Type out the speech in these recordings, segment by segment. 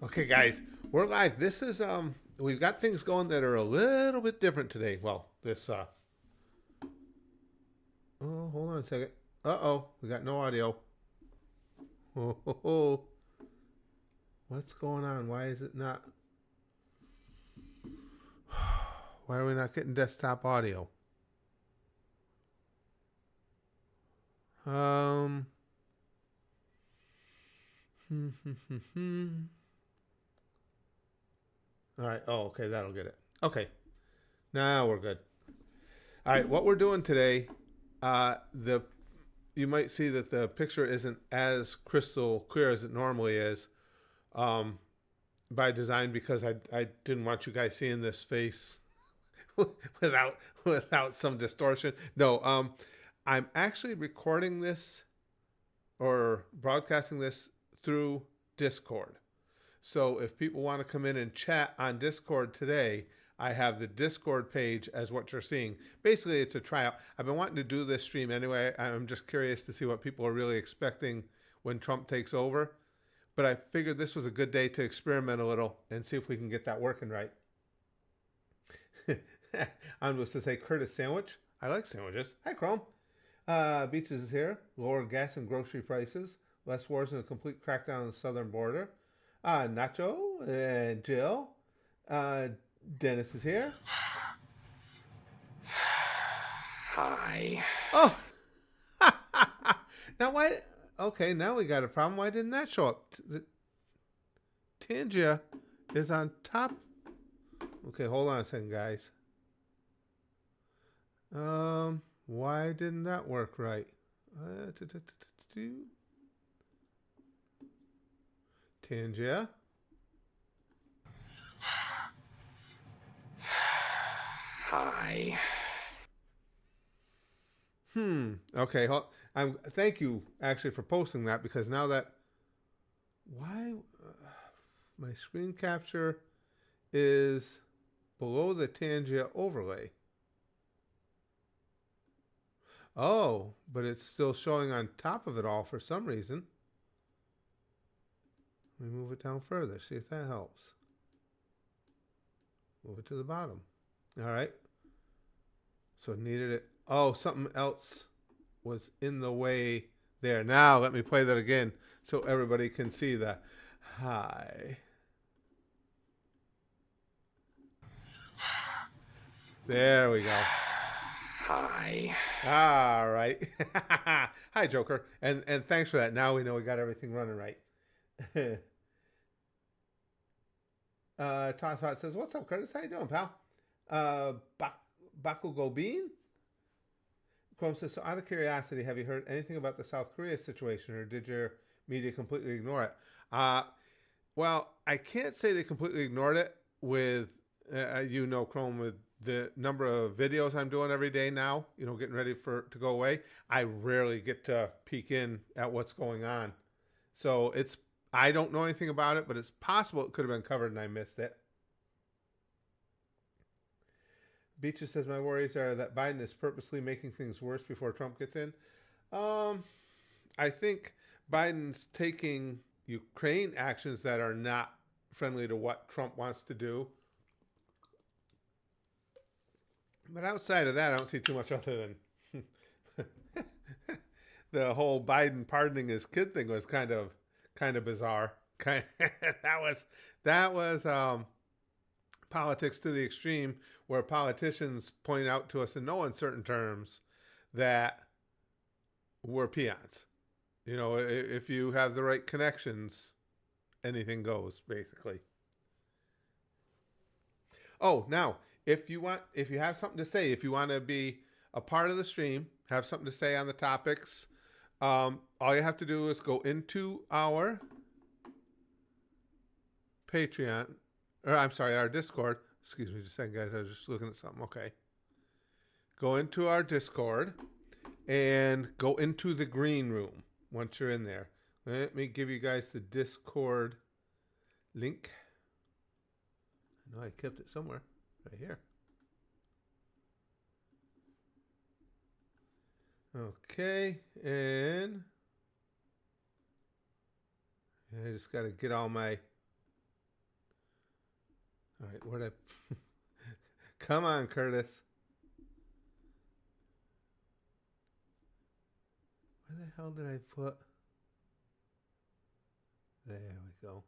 Okay, guys, we're live. This is we've got things going that are a little bit different today. Well, this oh, hold on a second. Uh-oh, we got no audio. Oh, ho, ho. What's going on? Why is it not why are we not getting desktop audio? Um All right. Oh, okay, that'll get it. Okay. Now we're good. All right, what we're doing today, the you might see that the picture isn't as crystal clear as it normally is. Um, by design because I didn't want you guys seeing this face without some distortion. No, I'm actually recording this or broadcasting this through Discord. So if people want to come in and chat on Discord today, I have the Discord page as what you're seeing. Basically, it's a tryout. I've been wanting to do this stream anyway. I'm just curious to see what people are really expecting when Trump takes over. But I figured this was a good day to experiment a little and see if we can get that working right. I'm supposed to say Curtis Sandwich. I like sandwiches. Hi, Chrome. Beaches is here. Lower gas and grocery prices. Less wars and a complete crackdown on the southern border. Nacho and Jill. Dennis is here. Hi. Oh, now why? Okay, now we got a problem. Why didn't that show up? The Tangia is on top. Okay, hold on a second, guys. Why didn't that work right? Tangia. Hi. Okay. Thank you actually for posting that because now that why my screen capture is below the Tangia overlay. Oh, but it's still showing on top of it all for some reason. Let me move it down further, see if that helps. Move it to the bottom. All right. So it needed it. Oh, something else was in the way there. Now let me play that again so everybody can see the hi. There we go. Hi. All right. Hi, Joker. And thanks for that. Now we know we got everything running right. Toss Hot says, "What's up, Curtis? How you doing, pal?" Bakugo Bean. Chrome says, "So out of curiosity, have you heard anything about the South Korea situation, or did your media completely ignore it?" Well, I can't say they completely ignored it with, Chrome, with the number of videos I'm doing every day now, getting ready to go away. I rarely get to peek in at what's going on. So I don't know anything about it, but it's possible it could have been covered and I missed it. Beaches says, "My worries are that Biden is purposely making things worse before Trump gets in." I think Biden's taking Ukraine actions that are not friendly to what Trump wants to do. But outside of that, I don't see too much other than the whole Biden pardoning his kid thing was kind of bizarre. That was politics to the extreme, where politicians point out to us in no uncertain terms that we're peons. If you have the right connections, anything goes, basically. Oh, now, if you have something to say, if you want to be a part of the stream, have something to say on the topics, all you have to do is go into our Patreon, or I'm sorry, our Discord. Excuse me just a second, guys. I was just looking at something. Okay. Go into our Discord and go into the green room once you're in there. Let me give you guys the Discord link. I know I kept it somewhere. Right here. Okay. And I just got to get all my All right, where'd I? Come on, Curtis. Where the hell did I put? There we go.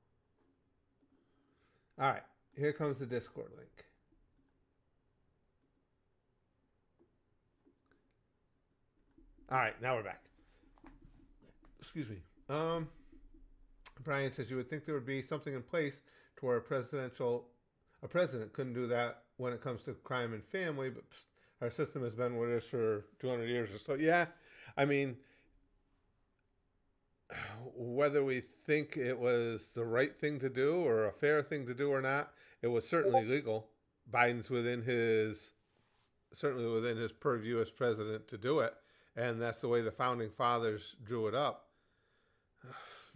All right, here comes the Discord link. All right, now we're back. Excuse me. Brian says you would think there would be something in place to where a president couldn't do that when it comes to crime and family, but our system has been with us for 200 years or so. Yeah, I mean, whether we think it was the right thing to do or a fair thing to do or not, it was certainly legal. Biden's certainly within his purview as president to do it, and that's the way the founding fathers drew it up.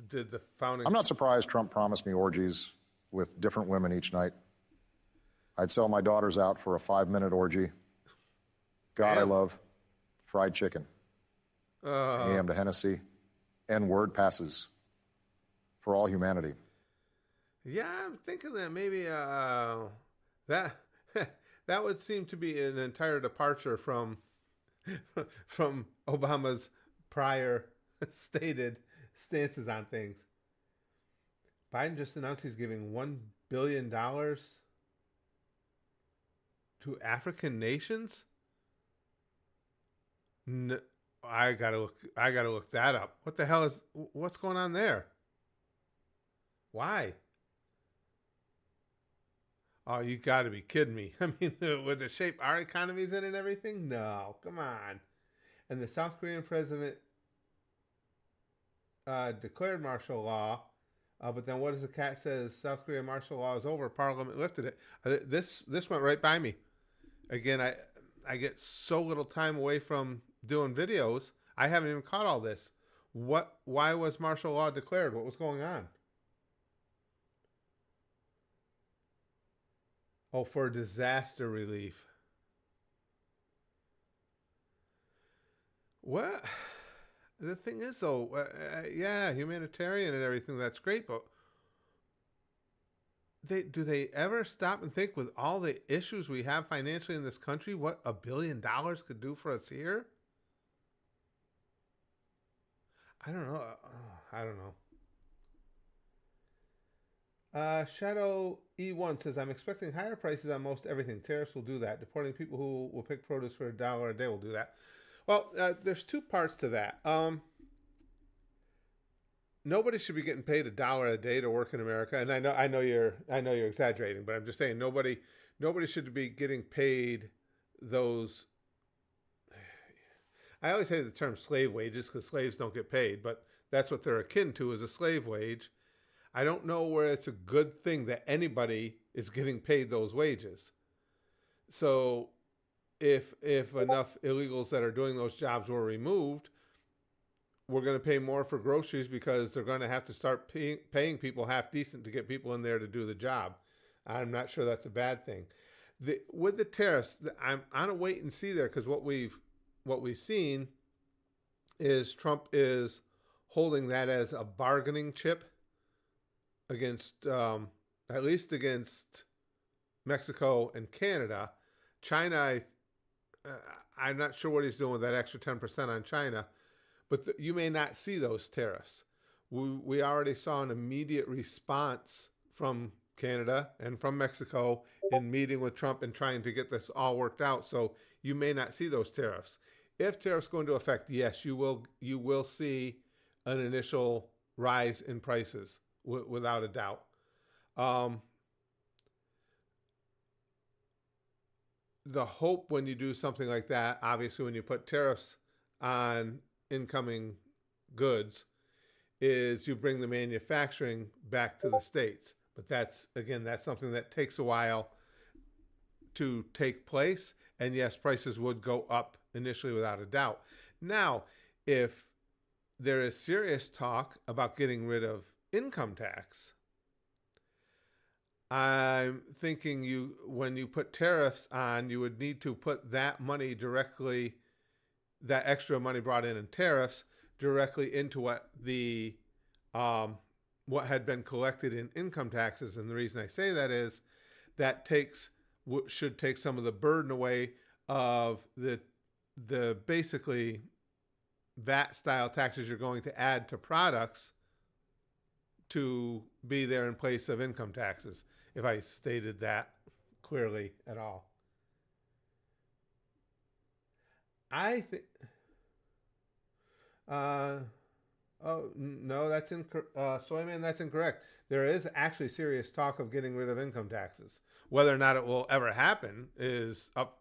Did the founding? I'm not surprised Trump promised me orgies with different women each night. I'd sell my daughters out for a 5-minute orgy. God, Damn. I love fried chicken. AM to Hennessy. N-word passes for all humanity. Yeah, I'm thinking that maybe that that would seem to be an entire departure from Obama's prior stated stances on things. Biden just announced he's giving $1 billion to African nations. No, I gotta look that up. What's going on there? Why? Oh, you gotta be kidding me. I mean, with the shape our economy's in and everything? No, come on. And the South Korean president declared martial law, but then what does the cat says? South Korean martial law is over. Parliament lifted it. This went right by me. Again, I get so little time away from doing videos. I haven't even caught all this. Why was martial law declared? What was going on? Oh, for disaster relief. What? The thing is, though, yeah, humanitarian and everything, that's great, but do they ever stop and think, with all the issues we have financially in this country, what $1 billion could do for us here? I don't know. I don't know. Shadow E1 says, I'm expecting higher prices on most everything. Tariffs will do that. Deporting people who will pick produce for $1 a day will do that. Well, there's two parts to that. Nobody should be getting paid $1 a day to work in America, and I know you're exaggerating, but I'm just saying nobody should be getting paid those. I always say the term slave wages because slaves don't get paid, but that's what they're akin to, is a slave wage. I don't know where it's a good thing that anybody is getting paid those wages. So if enough illegals that are doing those jobs were removed, we're going to pay more for groceries because they're going to have to start paying people half decent to get people in there to do the job. I'm not sure that's a bad thing. With the tariffs, I'm on a wait and see there, because what we've seen is Trump is holding that as a bargaining chip against, at least against Mexico and Canada. China, I'm not sure what he's doing with that extra 10% on China, but you may not see those tariffs. We already saw an immediate response from Canada and from Mexico in meeting with Trump and trying to get this all worked out. So you may not see those tariffs. If tariffs go into effect, yes, you will see an initial rise in prices without a doubt. The hope when you do something like that, obviously when you put tariffs on incoming goods, is you bring the manufacturing back to the States. But that's something that takes a while to take place. And yes, prices would go up initially without a doubt. Now, if there is serious talk about getting rid of income tax, I'm thinking when you put tariffs on, you would need to put that money directly, that extra money brought in tariffs, directly into what had been collected in income taxes. And the reason I say that is that should take some of the burden away of the basically VAT style taxes you're going to add to products to be there in place of income taxes, if I stated that clearly at all. I think. Oh no, that's incorrect. Soyman, that's incorrect. There is actually serious talk of getting rid of income taxes. Whether or not it will ever happen is up,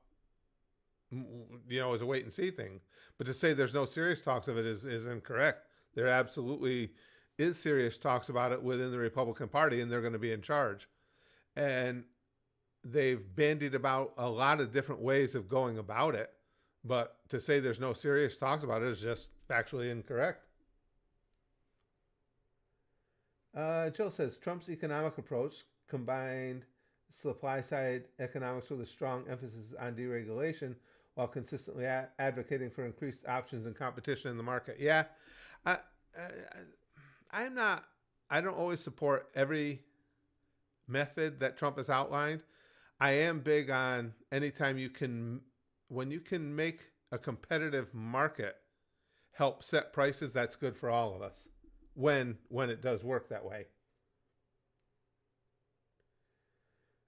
is a wait and see thing. But to say there's no serious talks of it is incorrect. There absolutely is serious talks about it within the Republican Party, and they're going to be in charge. And they've bandied about a lot of different ways of going about it. But to say there's no serious talks about it is just factually incorrect. Jill says Trump's economic approach combined supply side economics with a strong emphasis on deregulation while consistently advocating for increased options and competition in the market. Yeah, I don't always support every method that Trump has outlined. I am big on when you can make a competitive market help set prices, that's good for all of us when it does work that way.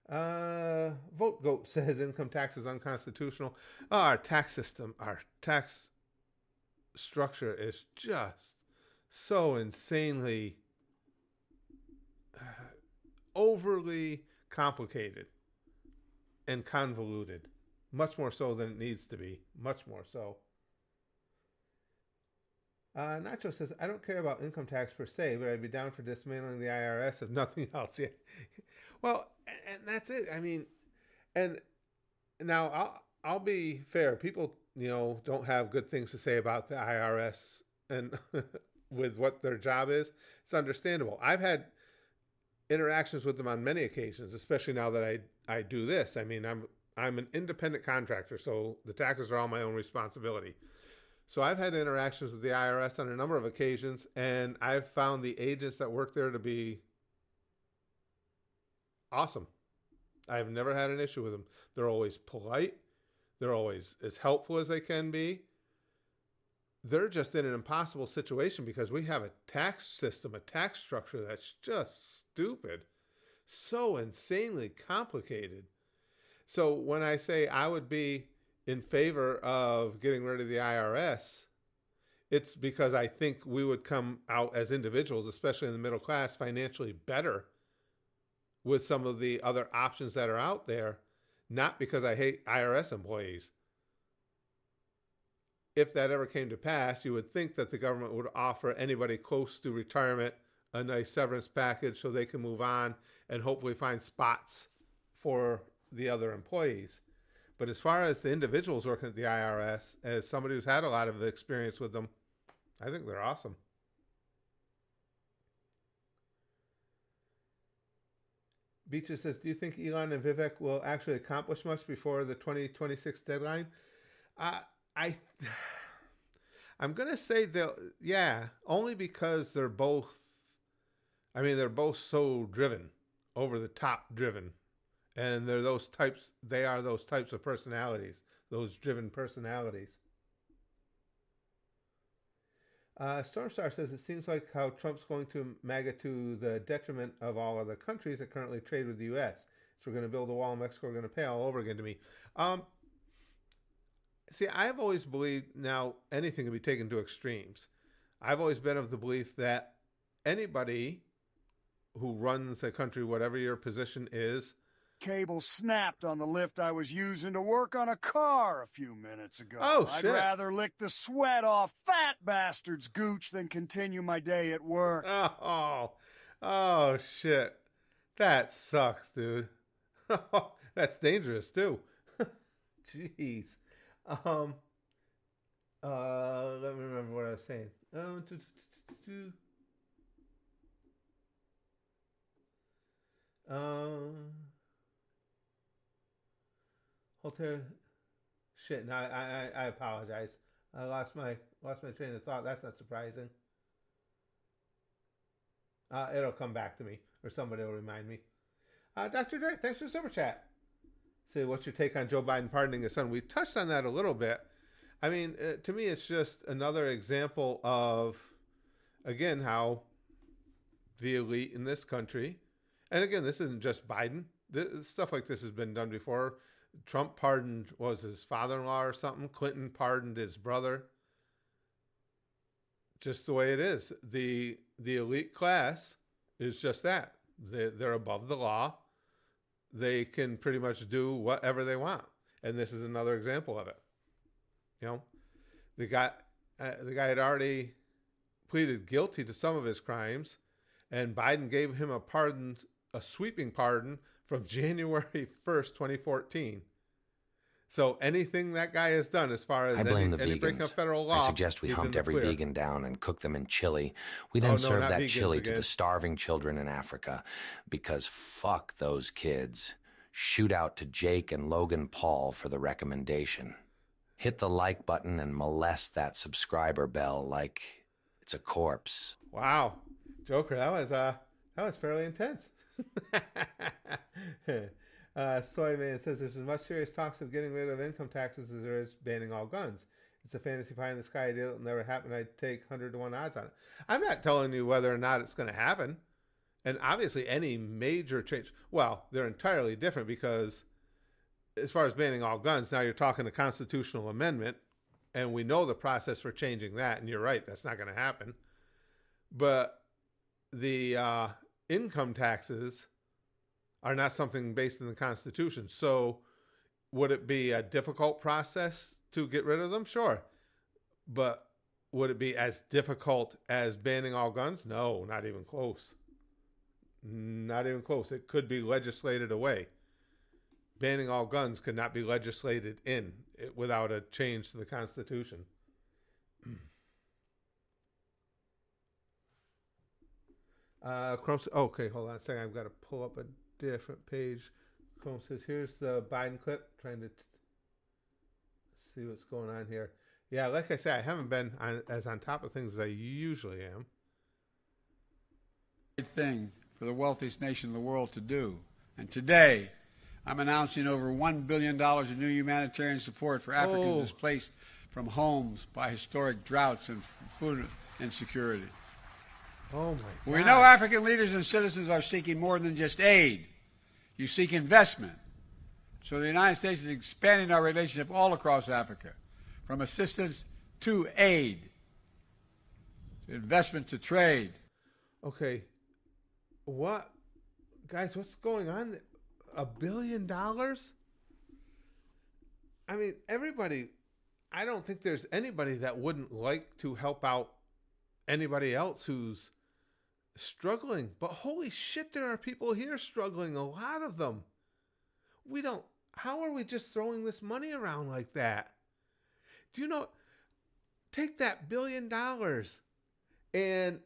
Vote Goat says income tax is unconstitutional. Oh, our tax system, our tax structure is just so insanely overly complicated and convoluted. Much more so than it needs to be. Much more so. Nacho says, I don't care about income tax per se, but I'd be down for dismantling the IRS if nothing else. Yeah. Well, and that's it. I mean, and now I'll be fair. People, don't have good things to say about the IRS and with what their job is. It's understandable. I've had interactions with them on many occasions, especially now that I do this. I mean, I'm an independent contractor, so the taxes are all my own responsibility. So I've had interactions with the IRS on a number of occasions, and I've found the agents that work there to be awesome. I've never had an issue with them. They're always polite. They're always as helpful as they can be. They're just in an impossible situation because we have a tax system, a tax structure that's just stupid, so insanely complicated. So when I say I would be in favor of getting rid of the IRS, it's because I think we would come out as individuals, especially in the middle class, financially better with some of the other options that are out there, not because I hate IRS employees. If that ever came to pass, you would think that the government would offer anybody close to retirement a nice severance package so they can move on and hopefully find spots for the other employees. But as far as the individuals working at the IRS, as somebody who's had a lot of experience with them, I think they're awesome. Beaches says, do you think Elon and Vivek will actually accomplish much before the 2026 deadline? I'm going to say only because they're both so driven, over the top driven. And they are those types of personalities, those driven personalities. Stormstar says, it seems like how Trump's going to MAGA to the detriment of all other countries that currently trade with the U.S. So we're going to build a wall in Mexico, we're going to pay all over again to me. See, I've always believed now anything can be taken to extremes. I've always been of the belief that anybody who runs a country, whatever your position is, cable snapped on the lift I was using to work on a car a few minutes ago. Oh, I'd shit. rather lick the sweat off fat bastard's gooch than continue my day at work. Oh, shit. That sucks, dude. That's dangerous, too. Jeez. Let me remember what I was saying. Hotel. Shit. No, I apologize. I lost my train of thought. That's not surprising. It'll come back to me, or somebody will remind me. Dr. Dre, thanks for the super chat. Say, what's your take on Joe Biden pardoning his son? We touched on that a little bit. I mean, to me, it's just another example of, again, how the elite in this country, and again, this isn't just Biden. Stuff like this has been done before. Trump pardoned, was his father-in-law or something? Clinton pardoned his brother. Just the way it is. The elite class is just that. They're above the law. They can pretty much do whatever they want. And this is another example of it. You know, the guy had already pleaded guilty to some of his crimes, and Biden gave him a pardon, a sweeping pardon from January 1st, 2014. So anything that guy has done as far as I blame the any vegans. breaking of federal law, I suggest we he's hunt in every the clear. vegan down and cook them in chili. We then serve not that vegans chili to again. the starving children in Africa, because fuck those kids. Shoot out to Jake and Logan Paul for the recommendation. Hit the like button and molest that subscriber bell like it's a corpse. Wow, Joker, that was fairly intense. Soyman says there's as much serious talks of getting rid of income taxes as there is banning all guns. It's a fantasy pie in the sky deal. It'll never happen. I'd take 100 to 1 odds on it. I'm not telling you whether or not it's going to happen. And obviously any major change, well, they're entirely different, because as far as banning all guns, now you're talking a constitutional amendment, and we know the process for changing that, and you're right, that's not going to happen. But the income taxes are not something based in the Constitution. So would it be a difficult process to get rid of them? Sure. But would it be as difficult as banning all guns? No, not even close. Not even close. It could be legislated away. Banning all guns could not be legislated in without a change to the Constitution. Chrome, okay, hold on a second. I've got to pull up a different page. Chrome says, here's the Biden clip. Trying to see what's going on here. Yeah, like I said, I haven't been as on top of things as I usually am. Thing for the wealthiest nation in the world to do. And today, I'm announcing over $1 billion in new humanitarian support for Africans displaced from homes by historic droughts and food insecurity. Oh, my God. We know African leaders and citizens are seeking more than just aid. You seek investment. So the United States is expanding our relationship all across Africa, from assistance to aid, to investment to trade. Okay. What? Guys, what's going on? $1 billion? I mean, everybody, I don't think there's anybody that wouldn't like to help out anybody else who's struggling. But holy shit, there are people here struggling, a lot of them. How are we just throwing this money around like that? Do you know, take that $1 billion and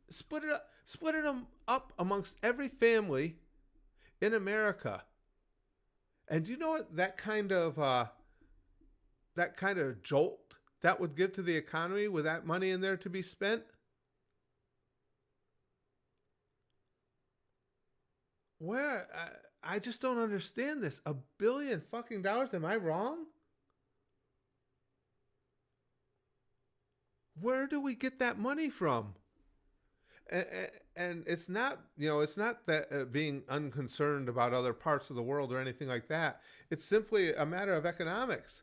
split it up amongst every family in America. And do you know what that kind of jolt that would give to the economy with that money in there to be spent? Where I just don't understand this. $1 billion fucking dollars? Am I wrong? Where do we get that money from? And it's not, it's not that being unconcerned about other parts of the world or anything like that. It's simply a matter of economics.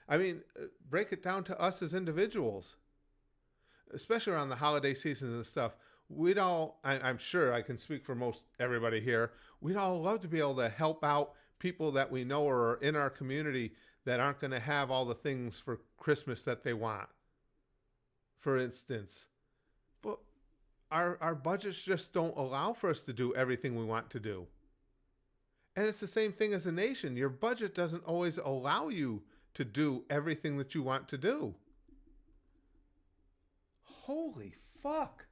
I mean, break it down to us as individuals, especially around the holiday seasons and stuff. We'd all, I'm sure I can speak for most everybody here, we'd all love to be able to help out people that we know or are in our community that aren't going to have all the things for Christmas that they want, for instance. But our budgets just don't allow for us to do everything we want to do. And it's the same thing as a nation. Your budget doesn't always allow you to do everything that you want to do. Holy fuck.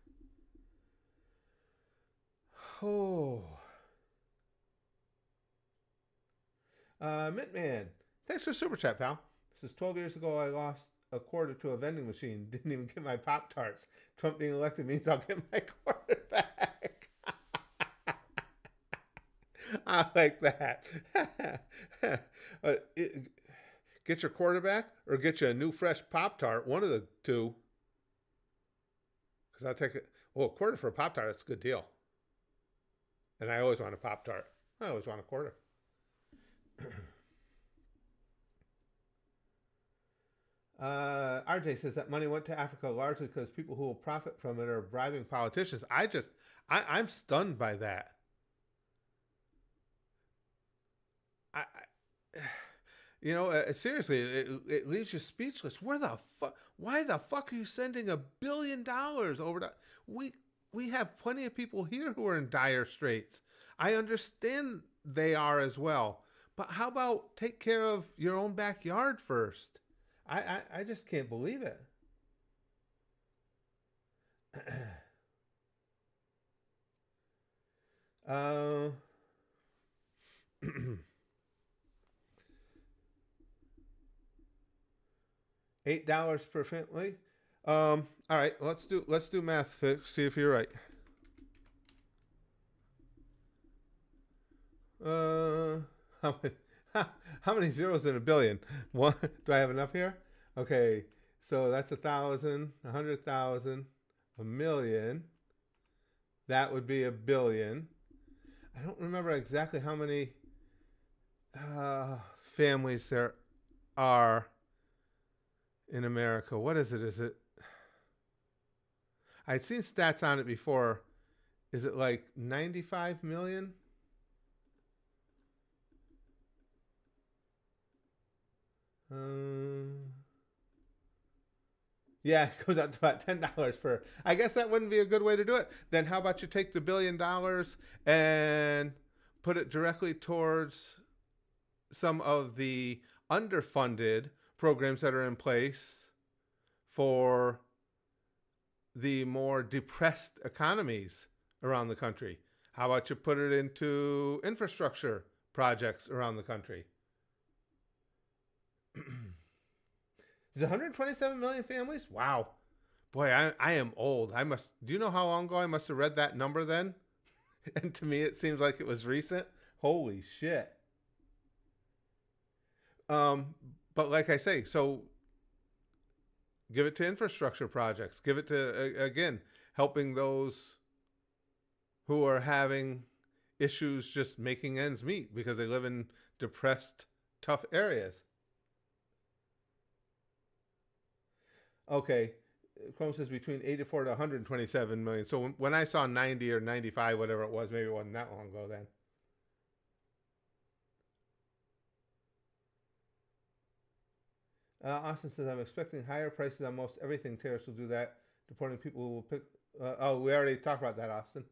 Oh. Mintman, thanks for the super chat, pal. This is 12 years ago I lost a quarter to a vending machine. Didn't even get my Pop-Tarts. Trump being elected means I'll get my quarter back. I like that. Get your quarterback or get you a new fresh Pop-Tart, one of the two. Because I'll take it. Well, a quarter for a Pop-Tart, that's a good deal. And I always want a Pop-Tart. I always want a quarter. RJ says that money went to Africa largely because people who will profit from it are bribing politicians. I'm stunned by that. Seriously, it leaves you speechless. Why the fuck are you sending $1 billion over to? We have plenty of people here who are in dire straits. I understand they are as well, but how about take care of your own backyard first? I just can't believe it. $8 per family. All right, let's do math. Fix. See if you're right. How many, how many zeros in a billion? One. Do I have enough here? Okay, so that's 1,000, 100,000, 1,000,000. That would be 1,000,000,000. I don't remember exactly how many families there are in America. What is it? Is it? I'd seen stats on it before. Is it like 95 million? Yeah, it goes out to about $10 per. I guess that wouldn't be a good way to do it. Then how about you take the $1 billion and put it directly towards some of the underfunded programs that are in place for the more depressed economies around the country. How about you put it into infrastructure projects around the country? There's 127 million families? Wow. Boy, I am old. Do you know how long ago I must have read that number then? And to me it seems like it was recent. Holy shit. But like I say, so give it to infrastructure projects. Give it to, again, helping those who are having issues just making ends meet because they live in depressed, tough areas. Okay, Chrome says between 84 to 127 million. So when I saw 90 or 95, whatever it was, maybe it wasn't that long ago then. Austin says, I'm expecting higher prices on most everything. Tariffs will do that. Deporting people who will pick... we already talked about that, Austin.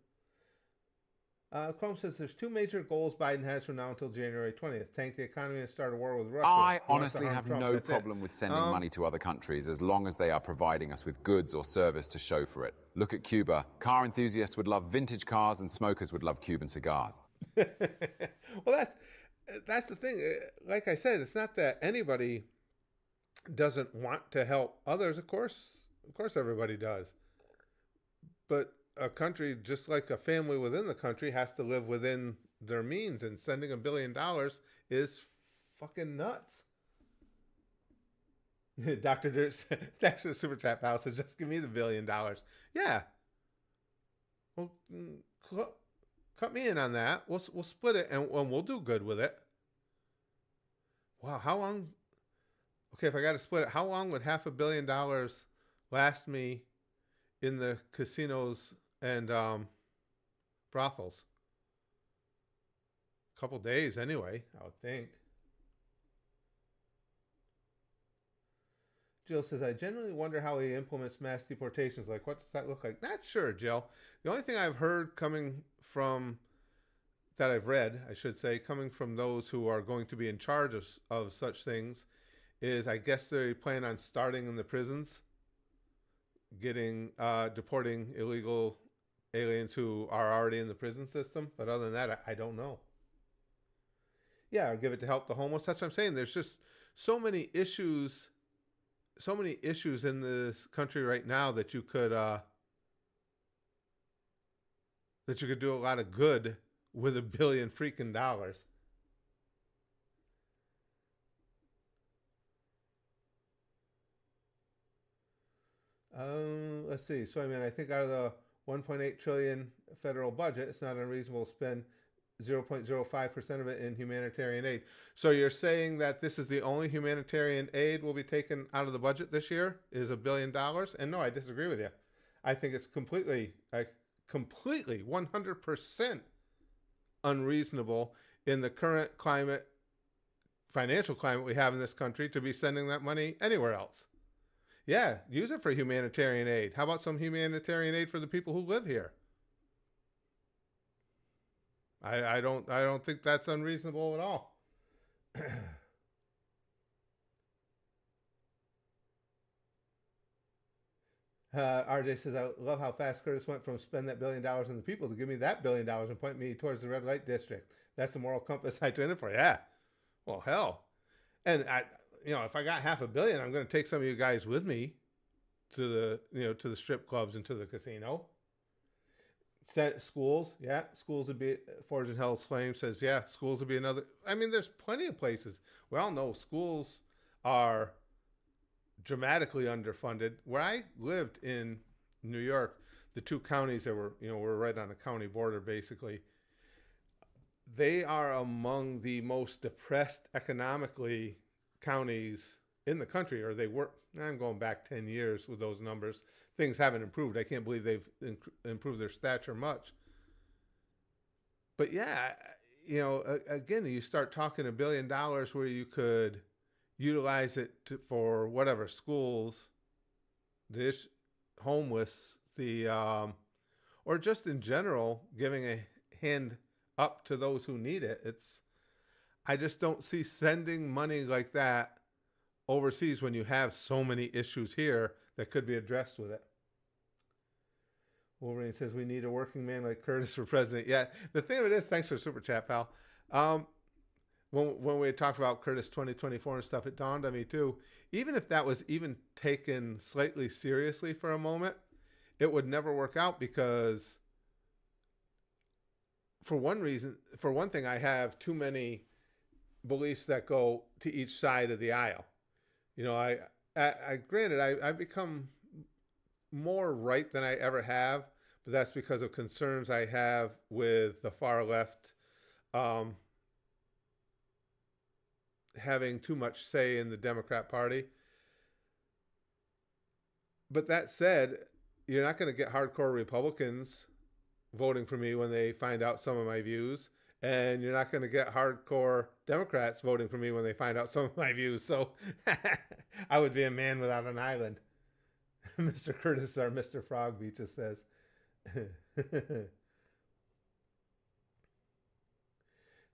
Chrome says there's two major goals Biden has from now until January 20th. Tank the economy and start a war with Russia. I honestly have no problem with sending money to other countries as long as they are providing us with goods or service to show for it. Look at Cuba. Car enthusiasts would love vintage cars and smokers would love Cuban cigars. Well, that's the thing. Like I said, it's not that anybody doesn't want to help others. Of course everybody does. But a country, just like a family within the country, has to live within their means, and sending $1 billion is fucking nuts. Dr. Dirt, thanks for the super chat, pal. Says, just give me the $1 billion. Yeah. Well, cut me in on that. We'll split it, and we'll do good with it. Wow, how long? Okay, if I got to split it, how long would $500 million last me in the casinos and brothels? A couple days anyway, I would think. Jill says, I generally wonder how he implements mass deportations. Like, what does that look like? Not sure, Jill. The only thing I've heard that I've read, I should say, coming from those who are going to be in charge of such things, is I guess they plan on starting in the prisons, deporting illegal aliens who are already in the prison system. But other than that, I don't know. Yeah, or give it to help the homeless. That's what I'm saying. There's just so many issues in this country right now that you could do a lot of good with $1 billion freaking dollars. Let's see. So, I mean, I think out of the 1.8 trillion federal budget, it's not unreasonable to spend 0.05% of it in humanitarian aid. So you're saying that this is the only humanitarian aid will be taken out of the budget this year is $1 billion? And no, I disagree with you. I think it's completely 100% unreasonable in the current climate, financial climate we have in this country to be sending that money anywhere else. Yeah, use it for humanitarian aid. How about some humanitarian aid for the people who live here? I don't think that's unreasonable at all. RJ says, I love how fast Curtis went from spend that $1 billion on the people to give me that $1 billion and point me towards the red light district. That's the moral compass I trained for. Yeah. Well, hell. And if I got $500 million, I'm going to take some of you guys with me to the strip clubs and to the casino. Schools, yeah, schools would be. Forge and Hell's Flame says, yeah, schools would be another. I mean, there's plenty of places. We all know schools are dramatically underfunded. Where I lived in New York, the two counties that were right on the county border, basically, they are among the most depressed economically counties in the country, or they were. I'm going back 10 years with those numbers. Things haven't improved. I can't believe they've improved their stature much. But yeah, again, you start talking $1 billion where you could utilize it for whatever, schools, homeless, or just in general, giving a hand up to those who need it. I just don't see sending money like that overseas when you have so many issues here that could be addressed with it. Wolverine says we need a working man like Curtis for president. Yeah, the thing of it is, thanks for the super chat, pal. When we had talked about Curtis 2024 and stuff, it dawned on me too. Even if that was even taken slightly seriously for a moment, it would never work out because, for one thing, I have too many beliefs that go to each side of the aisle. I've become more right than I ever have, but that's because of concerns I have with the far left having too much say in the Democrat Party. But that said, you're not going to get hardcore Republicans voting for me when they find out some of my views. And you're not going to get hardcore Democrats voting for me when they find out some of my views. So I would be a man without an island. Mr. Curtis or Mr. Frog Beaches says.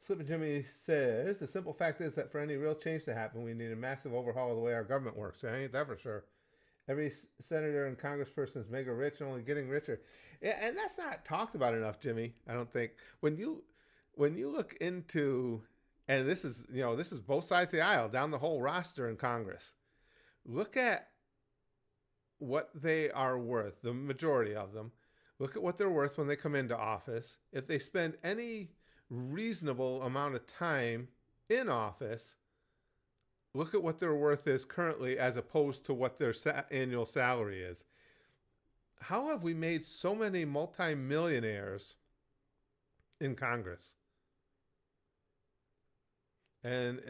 Slip and Jimmy says, the simple fact is that for any real change to happen, we need a massive overhaul of the way our government works. Ain't that for sure? Every senator and congressperson is mega rich and only getting richer. Yeah, and that's not talked about enough, Jimmy. I don't think. When you look into, and this is both sides of the aisle, down the whole roster in Congress, look at what they are worth, the majority of them. Look at what they're worth when they come into office. If they spend any reasonable amount of time in office, look at what their worth is currently as opposed to what their annual salary is. How have we made so many multimillionaires in Congress? And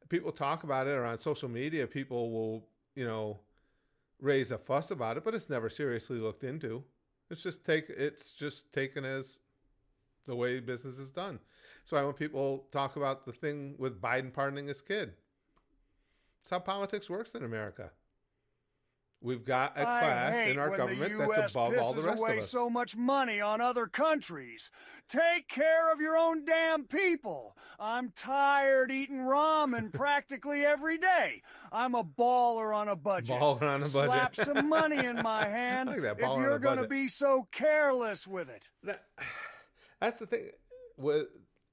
people talk about it, or on social media, people will, raise a fuss about it, but it's never seriously looked into. It's just taken as the way business is done. So when people talk about the thing with Biden pardoning his kid, it's how politics works in America. We've got a class in our government that's above all the rest of us. So much money on other countries. Take care of your own damn people. I'm tired eating ramen practically every day. I'm a baller on a budget. Slap some money in my hand if you're going to be so careless with it. That's the thing.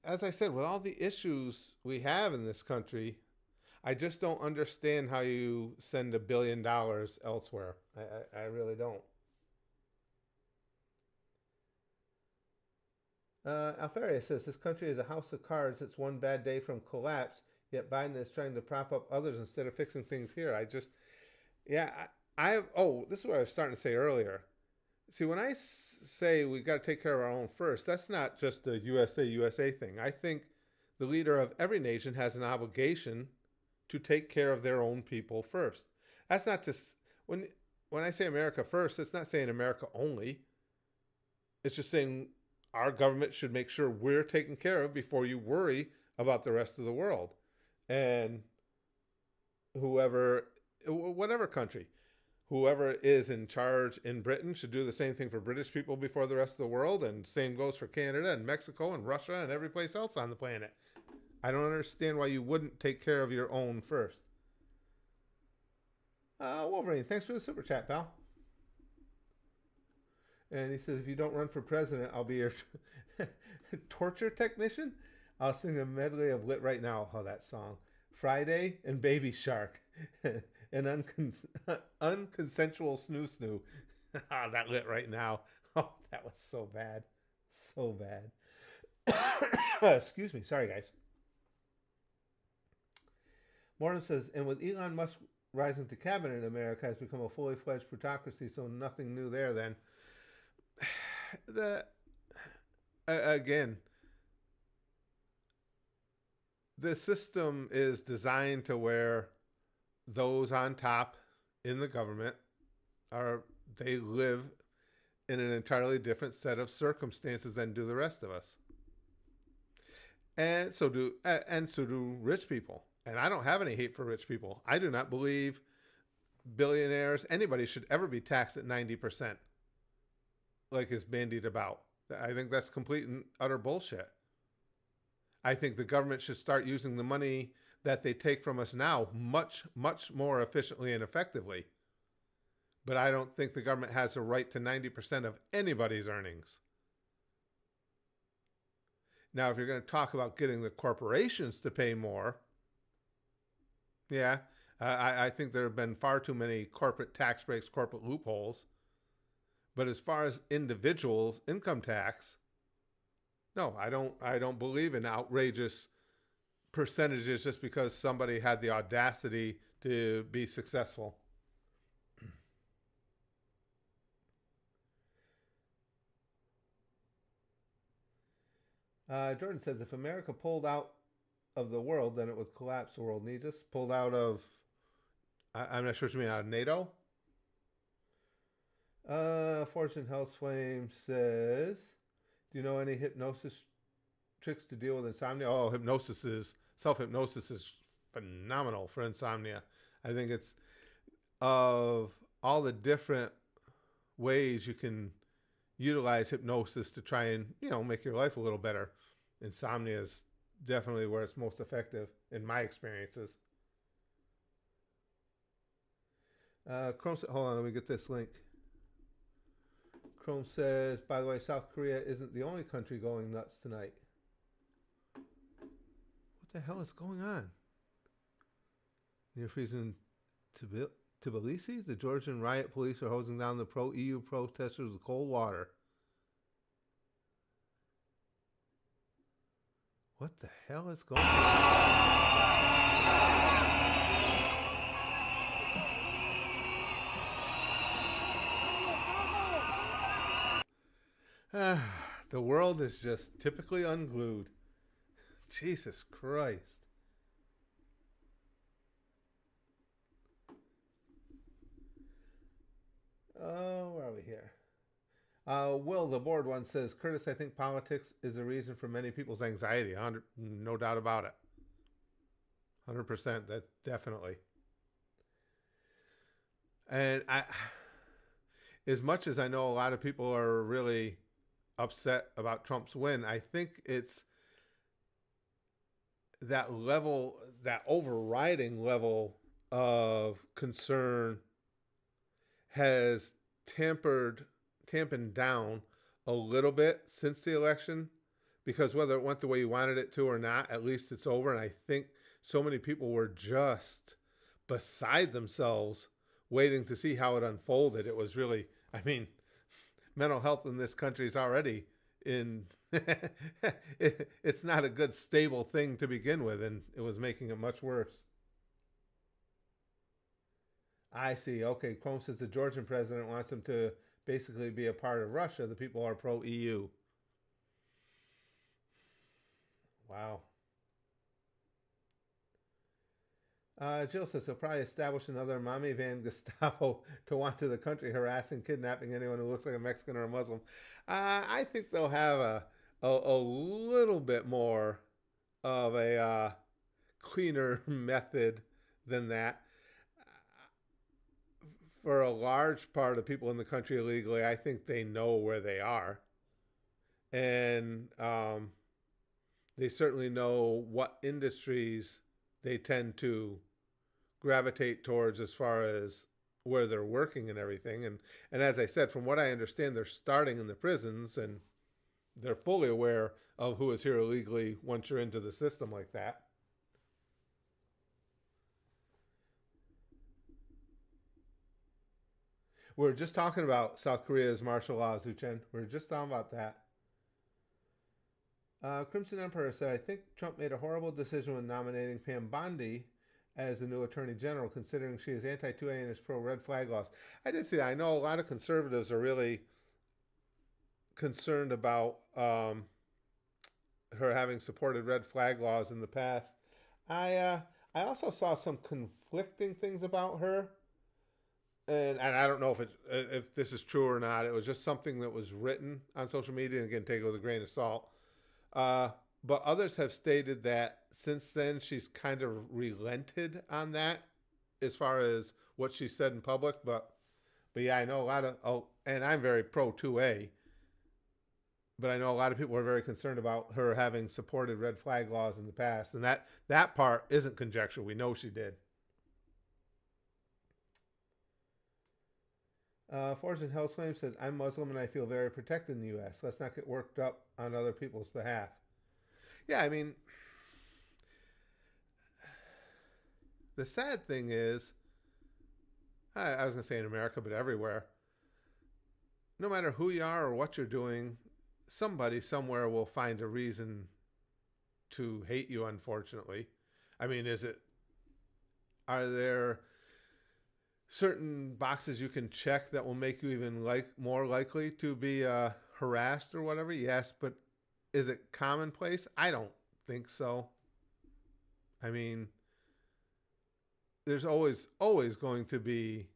As I said, with all the issues we have in this country, I just don't understand how you send $1 billion elsewhere. I really don't. Alferia says this country is a house of cards. It's one bad day from collapse. Yet Biden is trying to prop up others instead of fixing things here. This is what I was starting to say earlier. See, when I say we got to take care of our own first, that's not just a USA thing. I think the leader of every nation has an obligation to take care of their own people first. That's not just when I say America first, it's not saying America only. It's just saying our government should make sure we're taken care of before you worry about the rest of the world. And whatever country, whoever is in charge in Britain should do the same thing for British people before the rest of the world. And same goes for Canada and Mexico and Russia and every place else on the planet. I don't understand why you wouldn't take care of your own first. Wolverine, thanks for the super chat, pal. And he says, if you don't run for president, I'll be your torture technician. I'll sing a medley of Lit Right Now. Oh, that song. Friday and Baby Shark. And unconsensual snoo snoo. Oh, that Lit Right Now. Oh, that was so bad. So bad. Excuse me. Sorry, guys. Morton says, and with Elon Musk rising to cabinet in America has become a fully fledged plutocracy, so nothing new there then. Again, the system is designed to where those on top in the government they live in an entirely different set of circumstances than do the rest of us. And so do rich people. And I don't have any hate for rich people. I do not believe billionaires, anybody should ever be taxed at 90%. Like is bandied about. I think that's complete and utter bullshit. I think the government should start using the money that they take from us now much, much more efficiently and effectively. But I don't think the government has a right to 90% of anybody's earnings. Now, if you're going to talk about getting the corporations to pay more, I think there have been far too many corporate tax breaks, corporate loopholes. But as far as individuals' income tax, no, I don't believe in outrageous percentages just because somebody had the audacity to be successful. Jordan says, if America pulled out of the world, then it would collapse. The world needs us. Pulled out of, I'm not sure what you mean, out of NATO? Fortune Health Flame says, do you know any hypnosis tricks to deal with insomnia? Oh, self-hypnosis is phenomenal for insomnia. I think it's of all the different ways you can utilize hypnosis to try and, make your life a little better. Insomnia is definitely where it's most effective in my experiences. Chrome, hold on, let me get this link. Chrome says, by the way, South Korea isn't the only country going nuts tonight. What the hell is going on? Near freezing Tbilisi, the Georgian riot police are hosing down the pro-EU protesters with cold water. What the hell is going on? The world is just typically unglued. Jesus Christ. Oh, where are we here? Will, the board one, says, Curtis, I think politics is a reason for many people's anxiety. No doubt about it. 100%, that definitely. And as much as I know a lot of people are really upset about Trump's win, I think it's that level, that overriding level of concern has tampened down a little bit since the election, because whether it went the way you wanted it to or not, at least it's over. And I think so many people were just beside themselves waiting to see how it unfolded. It was really, mental health in this country is already in it's not a good stable thing to begin with, and it was making it much worse. I see. Okay, Chrome says the Georgian president wants him to basically be a part of Russia. The people are pro-EU. Wow. Jill says they'll probably establish another mommy van Gestapo to want to the country, harassing, kidnapping anyone who looks like a Mexican or a Muslim. I think they'll have a little bit more of a cleaner method than that. For a large part of people in the country illegally, I think they know where they are. And they certainly know what industries they tend to gravitate towards as far as where they're working and everything. And as I said, from what I understand, they're starting in the prisons, and they're fully aware of who is here illegally once you're into the system like that. We're just talking about South Korea's martial law, Zuchen. We're just talking about that. Crimson Emperor said, I think Trump made a horrible decision when nominating Pam Bondi as the new Attorney General, considering she is anti-2A and is pro-red flag laws. I did see that. I know a lot of conservatives are really concerned about her having supported red flag laws in the past. I also saw some conflicting things about her. And I don't know if this is true or not. It was just something that was written on social media, and again, take it with a grain of salt. But others have stated that since then she's kind of relented on that as far as what she said in public. But yeah, I know a lot of, and I'm very pro 2A, but I know a lot of people are very concerned about her having supported red flag laws in the past. And that part isn't conjecture. We know she did. Forged in Hell's Flame said, I'm Muslim and I feel very protected in the U.S. Let's not get worked up on other people's behalf. Yeah, I mean, the sad thing is, I was going to say in America, but everywhere, no matter who you are or what you're doing, somebody somewhere will find a reason to hate you, unfortunately. I mean, are there certain boxes you can check that will make you even more likely to be harassed or whatever? Yes, but is it commonplace? I don't think so. I mean, there's always going to be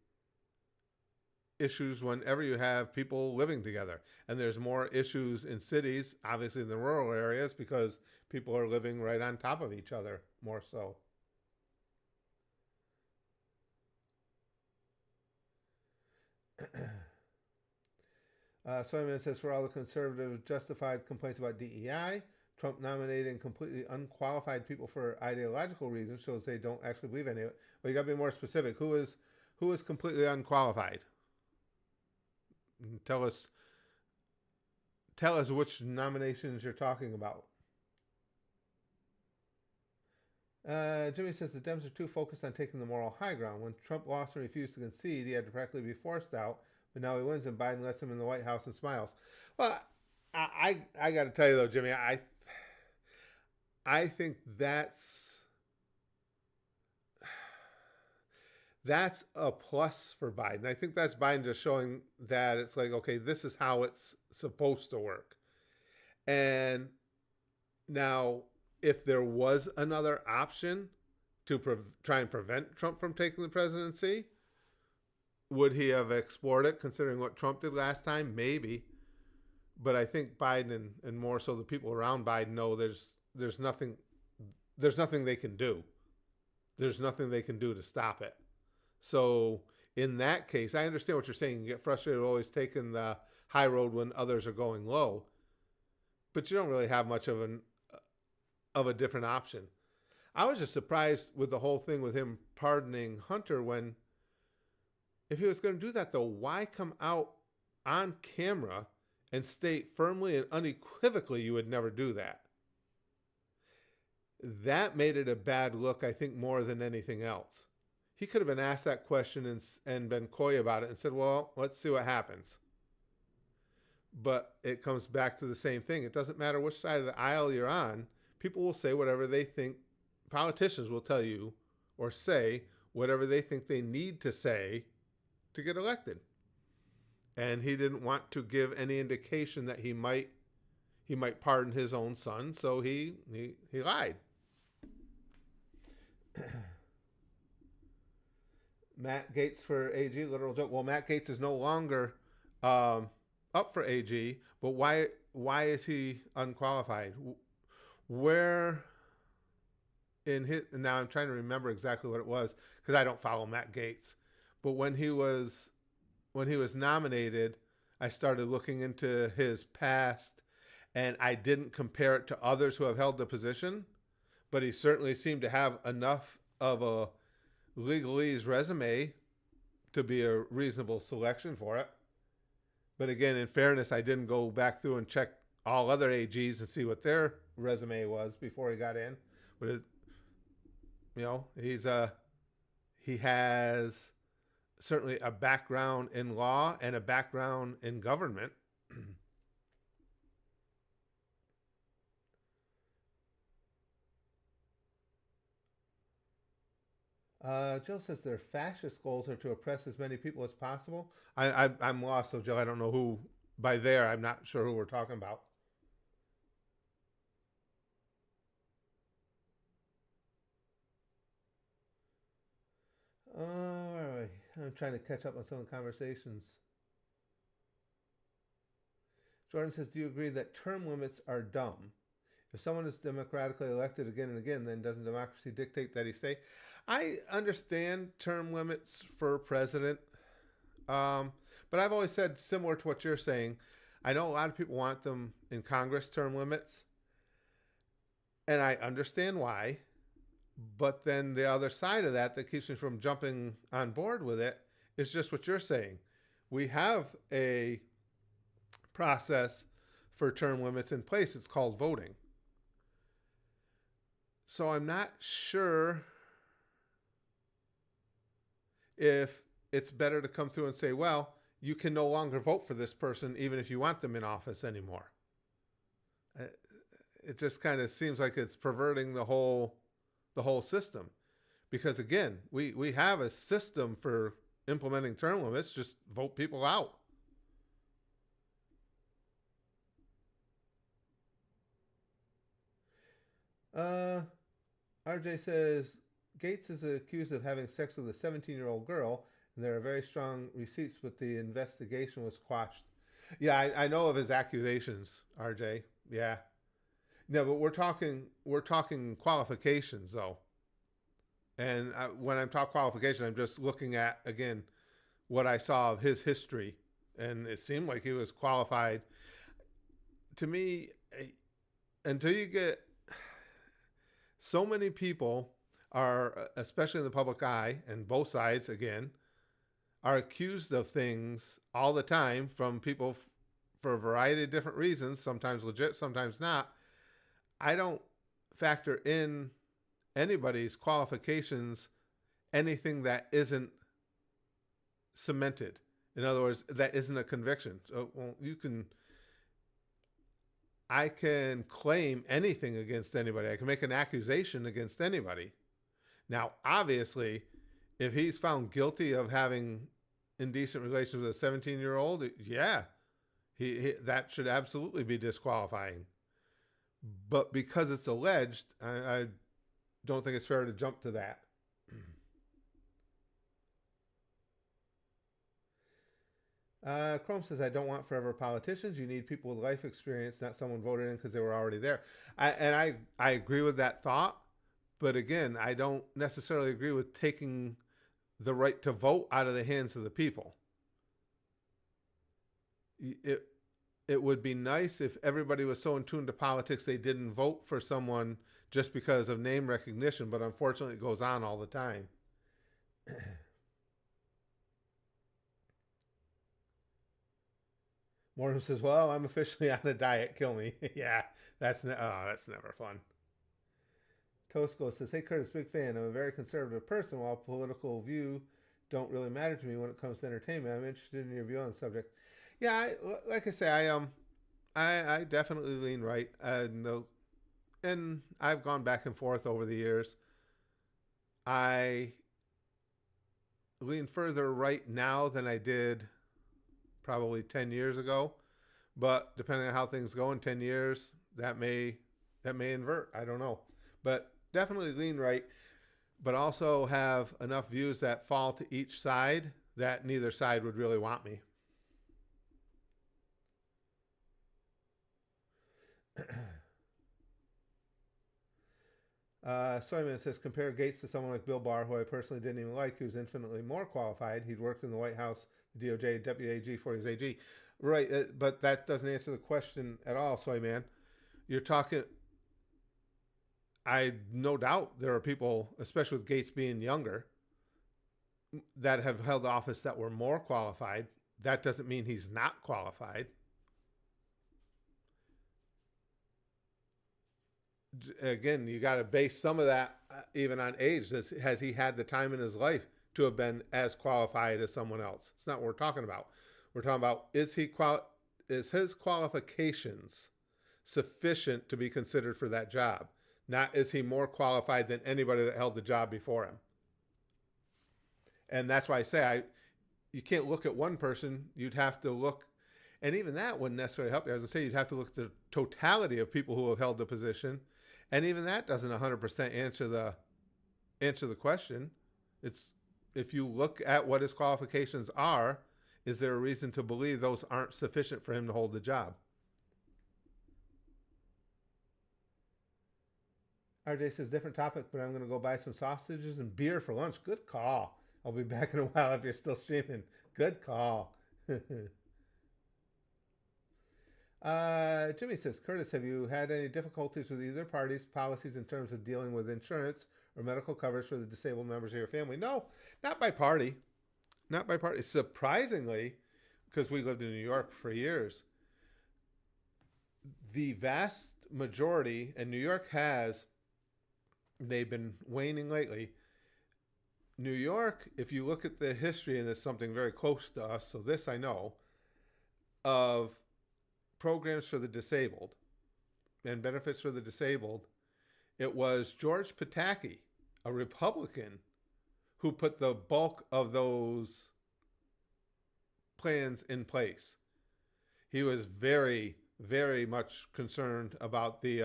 issues whenever you have people living together. And there's more issues in cities, obviously, than rural areas, because people are living right on top of each other more so. Soyman says, for all the conservative justified complaints about DEI, Trump nominating completely unqualified people for ideological reasons shows they don't actually believe any of it. Well, you got to be more specific. Who is completely unqualified? Tell us which nominations you're talking about. Jimmy says the Dems are too focused on taking the moral high ground. When Trump lost and refused to concede, he had to practically be forced out. But now he wins and Biden lets him in the White House and smiles. Well, I got to tell you though, Jimmy, I think that's a plus for Biden. I think that's Biden just showing that it's like, okay, this is how it's supposed to work. And now, if there was another option to try and prevent Trump from taking the presidency, would he have explored it, considering what Trump did last time? Maybe. But I think Biden and more so the people around Biden know there's nothing they can do. There's nothing they can do to stop it. So in that case, I understand what you're saying. You get frustrated always taking the high road when others are going low. But you don't really have much of a different option. I was just surprised with the whole thing with him pardoning Hunter when, if he was going to do that though, why come out on camera and state firmly and unequivocally you would never do that? That made it a bad look, I think, more than anything else. He could have been asked that question and been coy about it and said, well, let's see what happens. But it comes back to the same thing. It doesn't matter which side of the aisle you're on. People will say whatever they think. Politicians will tell you or say whatever they think they need to say to get elected. And he didn't want to give any indication that he might pardon his own son, so he lied. Matt Gaetz for AG, literal joke. Well, Matt Gaetz is no longer up for AG, but why is he unqualified? Where in his, now I'm trying to remember exactly what it was because I don't follow Matt Gaetz, but when he was nominated, I started looking into his past, and I didn't compare it to others who have held the position, but he certainly seemed to have enough of a legalese resume to be a reasonable selection for it. But again, in fairness, I didn't go back through and check all other AGs and see what their resume was before he got in. But it, he has certainly a background in law and a background in government. Jill says their fascist goals are to oppress as many people as possible. I'm lost, so Jill, I don't know who, by there, I'm not sure who we're talking about. All right. I'm trying to catch up on some of the conversations. Jordan says, do you agree that term limits are dumb? If someone is democratically elected again and again, then doesn't democracy dictate that he stay? I understand term limits for president, but I've always said, similar to what you're saying, I know a lot of people want them in Congress, term limits, and I understand why. But then the other side of that keeps me from jumping on board with it is just what you're saying. We have a process for term limits in place. It's called voting. So I'm not sure if it's better to come through and say, well, you can no longer vote for this person even if you want them in office anymore. It just kind of seems like it's perverting the whole system. Because again, we have a system for implementing term limits, just vote people out. RJ says, Gaetz is accused of having sex with a 17-year-old girl, and there are very strong receipts, but the investigation was quashed. Yeah, I know of his accusations, RJ. Yeah. No, but we're talking qualifications, though. And when I'm talking qualification, I'm just looking at, again, what I saw of his history. And it seemed like he was qualified. To me, until you get... So many people are, especially in the public eye, and both sides, again, are accused of things all the time from people for a variety of different reasons, sometimes legit, sometimes not. I don't factor in anybody's qualifications, anything that isn't cemented. In other words, that isn't a conviction. So, well, I can claim anything against anybody. I can make an accusation against anybody. Now, obviously, if he's found guilty of having indecent relations with a 17-year-old, yeah, he that should absolutely be disqualifying. But because it's alleged, I don't think it's fair to jump to that. Chrome says, I don't want forever politicians. You need people with life experience, not someone voted in because they were already there. I agree with that thought. But again, I don't necessarily agree with taking the right to vote out of the hands of the people. It would be nice if everybody was so in tune to politics they didn't vote for someone just because of name recognition, but unfortunately it goes on all the time. Morgan says, well, I'm officially on a diet. Kill me. Yeah, that's never fun. Tosco says, hey, Curtis, big fan. I'm a very conservative person. While political view don't really matter to me when it comes to entertainment, I'm interested in your view on the subject. Yeah, like I say, I definitely lean right, and I've gone back and forth over the years. I lean further right now than I did probably 10 years ago, but depending on how things go in 10 years, that may invert. I don't know, but definitely lean right, but also have enough views that fall to each side that neither side would really want me. Soyman says, compare Gates to someone like Bill Barr, who I personally didn't even like, who's infinitely more qualified. He'd worked in the White House, the DOJ, WAG for his AG. Right, but that doesn't answer the question at all, Soyman. You're talking, I no doubt there are people, especially with Gates being younger, that have held office that were more qualified. That doesn't mean he's not qualified. Again, you got to base some of that even on age. Has he had the time in his life to have been as qualified as someone else? It's not what we're talking about. We're talking about is his qualifications sufficient to be considered for that job? Not is he more qualified than anybody that held the job before him? And that's why I say you can't look at one person. You'd have to look, and even that wouldn't necessarily help you. As I say, you'd have to look at the totality of people who have held the position. And even that doesn't 100% answer the question. It's if you look at what his qualifications are, is there a reason to believe those aren't sufficient for him to hold the job? RJ says, different topic, but I'm going to go buy some sausages and beer for lunch. Good call. I'll be back in a while if you're still streaming. Good call. Jimmy says, Curtis, have you had any difficulties with either party's policies in terms of dealing with insurance or medical coverage for the disabled members of your family? No, not by party. Not by party. Surprisingly, because we lived in New York for years, the vast majority, and New York they've been waning lately. New York, if you look at the history, and it's something very close to us, so this I know, of programs for the disabled and benefits for the disabled, it was George Pataki, a Republican, who put the bulk of those plans in place. He was very, very much concerned about the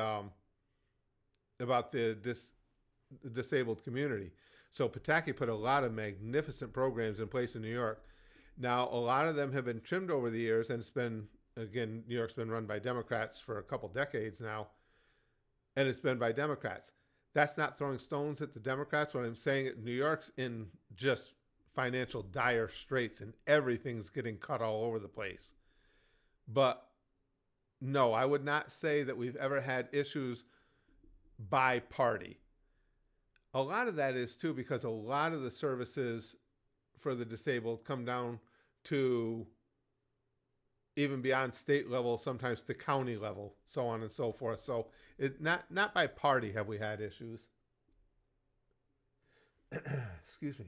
disabled community. So Pataki put a lot of magnificent programs in place in New York. Now, a lot of them have been trimmed over the years, and it's been, again, New York's been run by Democrats for a couple decades now, and it's been by Democrats. That's not throwing stones at the Democrats. What I'm saying, New York's in just financial dire straits, and everything's getting cut all over the place. But no, I would not say that we've ever had issues by party. A lot of that is, too, because a lot of the services for the disabled come down to even beyond state level, sometimes to county level, so on and so forth. So not by party have we had issues. Excuse me.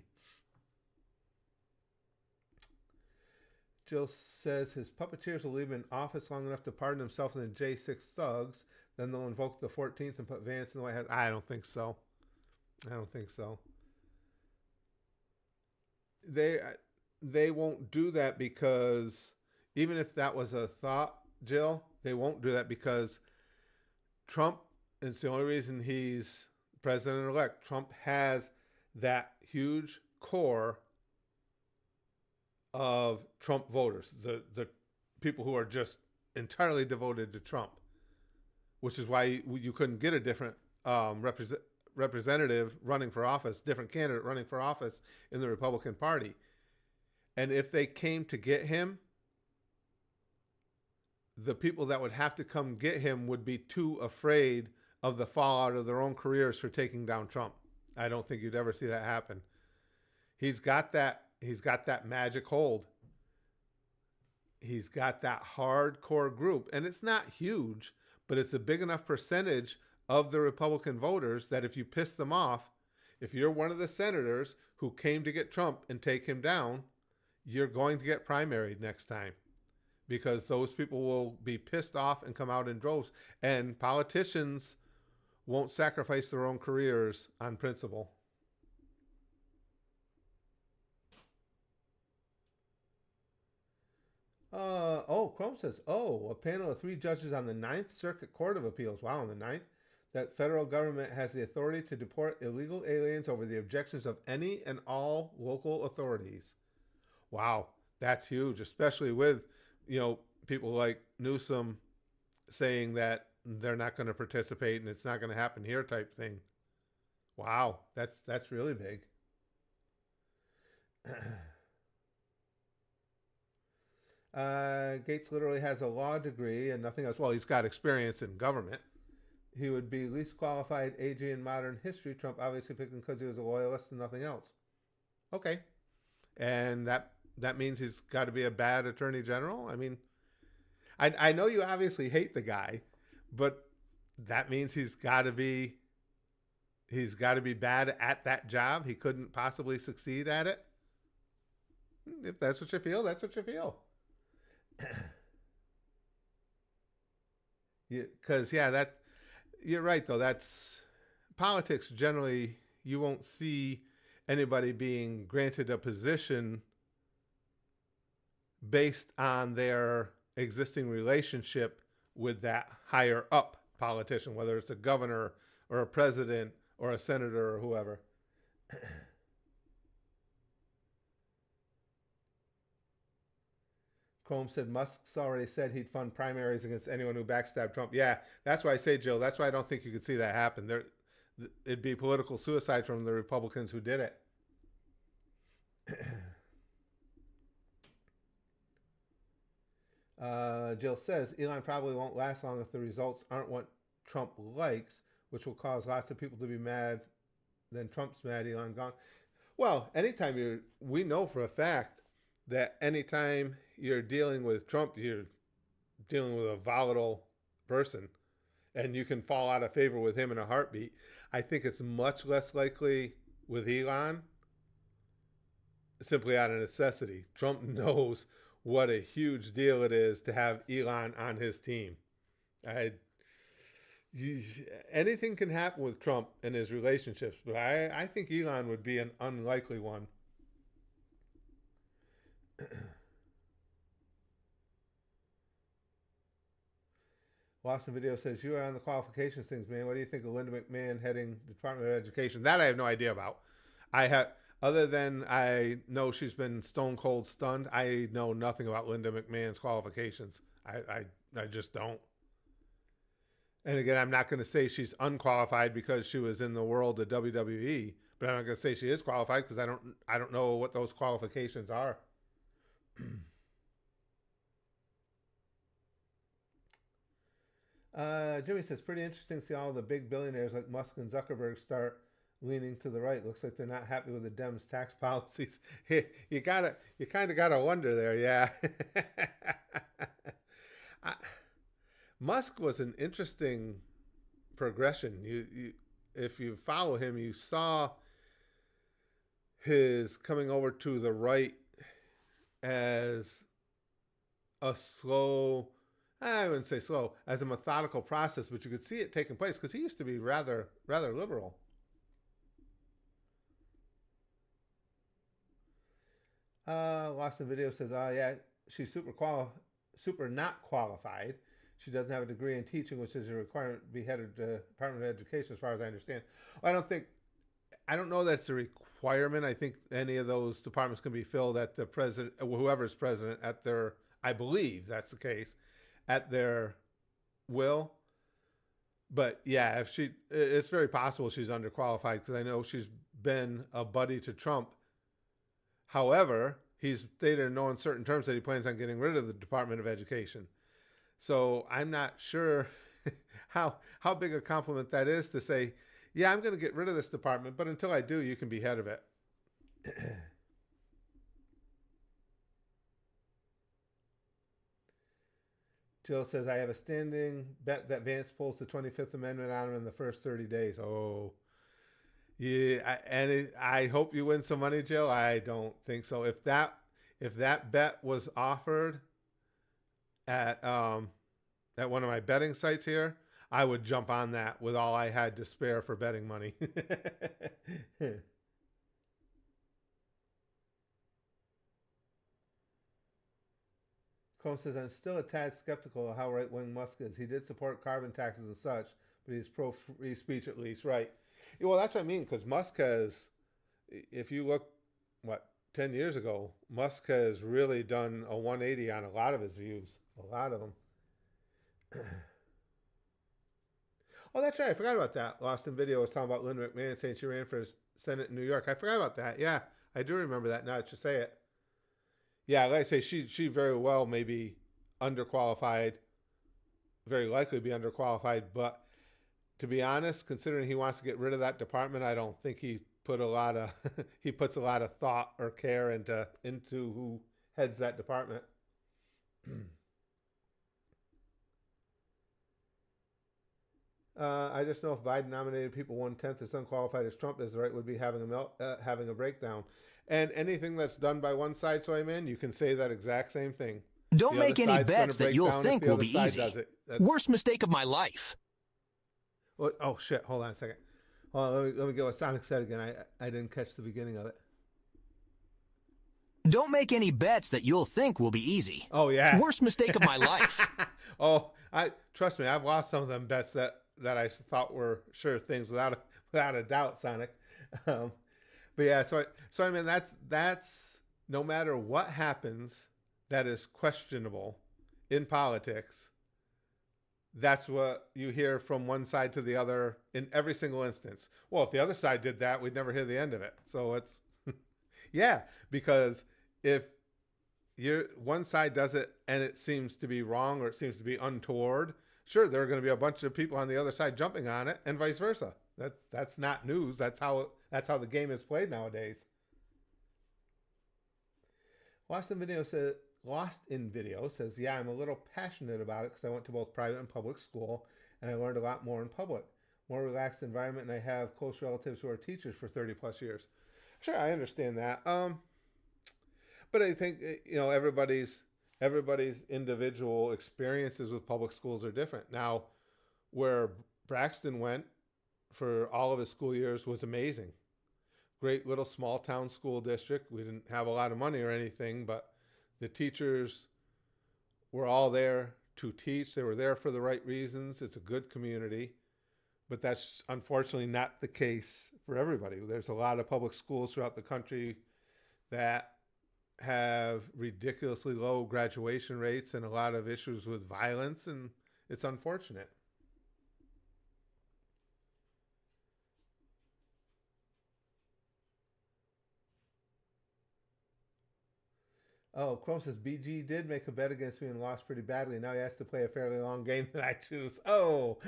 Jill says his puppeteers will leave him in office long enough to pardon himself and the J6 thugs. Then they'll invoke the 14th and put Vance in the White House. I don't think so. They won't do that because even if that was a thought, Jill, they won't do that because Trump, and it's the only reason he's president-elect, Trump has that huge core of Trump voters, the people who are just entirely devoted to Trump, which is why you couldn't get a different representative running for office, different candidate running for office in the Republican Party. And if they came to get him, the people that would have to come get him would be too afraid of the fallout of their own careers for taking down Trump. I don't think you'd ever see that happen. He's got that magic hold. He's got that hardcore group, and it's not huge, but it's a big enough percentage of the Republican voters that if you piss them off, if you're one of the senators who came to get Trump and take him down, you're going to get primaried next time because those people will be pissed off and come out in droves. And politicians won't sacrifice their own careers on principle. Chrome says, a panel of 3 judges on the 9th Circuit Court of Appeals, wow, on the 9th, that federal government has the authority to deport illegal aliens over the objections of any and all local authorities. Wow, that's huge, especially with, people like Newsom saying that they're not going to participate and it's not going to happen here type thing. Wow, that's really big. Gates literally has a law degree and nothing else. Well, he's got experience in government. He would be least qualified AG in modern history. Trump obviously picked him because he was a loyalist and nothing else. Okay. And that means he's got to be a bad attorney general? I mean, I know you obviously hate the guy, but that means he's got to be bad at that job. He couldn't possibly succeed at it. If that's what you feel, that's what you feel. Because you're right though. That's politics. Generally, you won't see anybody being granted a position based on their existing relationship with that higher up politician, whether it's a governor or a president or a senator or whoever. Chrome said Musk's already said he'd fund primaries against anyone who backstabbed Trump. Yeah, that's why I say, Jill, that's why I don't think you could see that happen. It'd be political suicide from the Republicans who did it. Jill says Elon probably won't last long if the results aren't what Trump likes, which will cause lots of people to be mad. Then Trump's mad, Elon gone. Well, anytime we know for a fact that anytime you're dealing with Trump, you're dealing with a volatile person, and you can fall out of favor with him in a heartbeat. I think it's much less likely with Elon, simply out of necessity. Trump knows what a huge deal it is to have Elon on his team. Anything can happen with Trump and his relationships, but I think Elon would be an unlikely one. Lost in Video says, you are on the qualifications things, man. What do you think of Linda McMahon heading the Department of Education? That I have no idea about. Other than I know she's been stone cold stunned, I know nothing about Linda McMahon's qualifications. I just don't. And again, I'm not going to say she's unqualified because she was in the world of WWE, but I'm not going to say she is qualified because I don't know what those qualifications are. Jimmy says, pretty interesting to see all the big billionaires like Musk and Zuckerberg start leaning to the right. Looks like they're not happy with the Dems' tax policies. You kind of gotta wonder there, yeah. Musk was an interesting progression. If you follow him, you saw his coming over to the right as a slow, I wouldn't say slow, as a methodical process, but you could see it taking place because he used to be rather liberal. Lost in Video says, yeah, she's super not qualified. She doesn't have a degree in teaching, which is a requirement to be head of the Department of Education, as far as I understand. I don't know that it's a requirement. I think any of those departments can be filled at the president, whoever's president, at their, I believe that's the case, at their will. But yeah, it's very possible she's underqualified because I know she's been a buddy to Trump. However, he's stated in no uncertain terms that he plans on getting rid of the Department of Education. So I'm not sure how big a compliment that is to say, yeah, I'm going to get rid of this department, but until I do, you can be head of it. Jill says, I have a standing bet that Vance pulls the 25th Amendment on him in the first 30 days. Oh, yeah, I hope you win some money, Jill. I don't think so. If that bet was offered, at one of my betting sites here, I would jump on that with all I had to spare for betting money. Chrome says, I'm still a tad skeptical of how right-wing Musk is. He did support carbon taxes and such, but he's pro-free speech at least, right? Yeah, well, that's what I mean, because Musk has, if you look, 10 years ago, Musk has really done a 180 on a lot of his views. A lot of them. Oh, that's right. I forgot about that. Lost in Video was talking about Linda McMahon saying she ran for Senate in New York. I forgot about that. Yeah, I do remember that now that you say it. Yeah, like I say, she very well may be underqualified, very likely be underqualified, but to be honest, considering he wants to get rid of that department, I don't think he puts a lot of thought or care into who heads that department. I just know if Biden nominated people 1/10 as unqualified as Trump is, the right would be having a breakdown. And anything that's done by one side, so I'm in, you can say that exact same thing. Don't make any bets that you'll think will be easy. Worst mistake of my life. Well, oh shit! Hold on a second. Hold on, let me get what Sonic said again. I didn't catch the beginning of it. Don't make any bets that you'll think will be easy. Oh yeah. Worst mistake of my life. Oh, trust me, I've lost some of them bets that I thought were sure things without a doubt, Sonic. But yeah, so I mean that's no matter what happens that is questionable in politics, that's what you hear from one side to the other in every single instance. Well, if the other side did that, we'd never hear the end of it. So it's yeah, because if one side does it and it seems to be wrong or it seems to be untoward, sure, there are going to be a bunch of people on the other side jumping on it, and vice versa. That's not news. That's how the game is played nowadays. Lost in Video says, yeah, I'm a little passionate about it because I went to both private and public school, and I learned a lot more in public. More relaxed environment, and I have close relatives who are teachers for 30 plus years. Sure, I understand that. But I think everybody's individual experiences with public schools are different. Now, where Braxton went for all of his school years was amazing. Great little small town school district. We didn't have a lot of money or anything, but the teachers were all there to teach. They were there for the right reasons. It's a good community, but that's unfortunately not the case for everybody. There's a lot of public schools throughout the country that have ridiculously low graduation rates and a lot of issues with violence, and it's unfortunate. Oh, Chrome says, BG did make a bet against me and lost pretty badly. Now he has to play a fairly long game that I choose. Oh,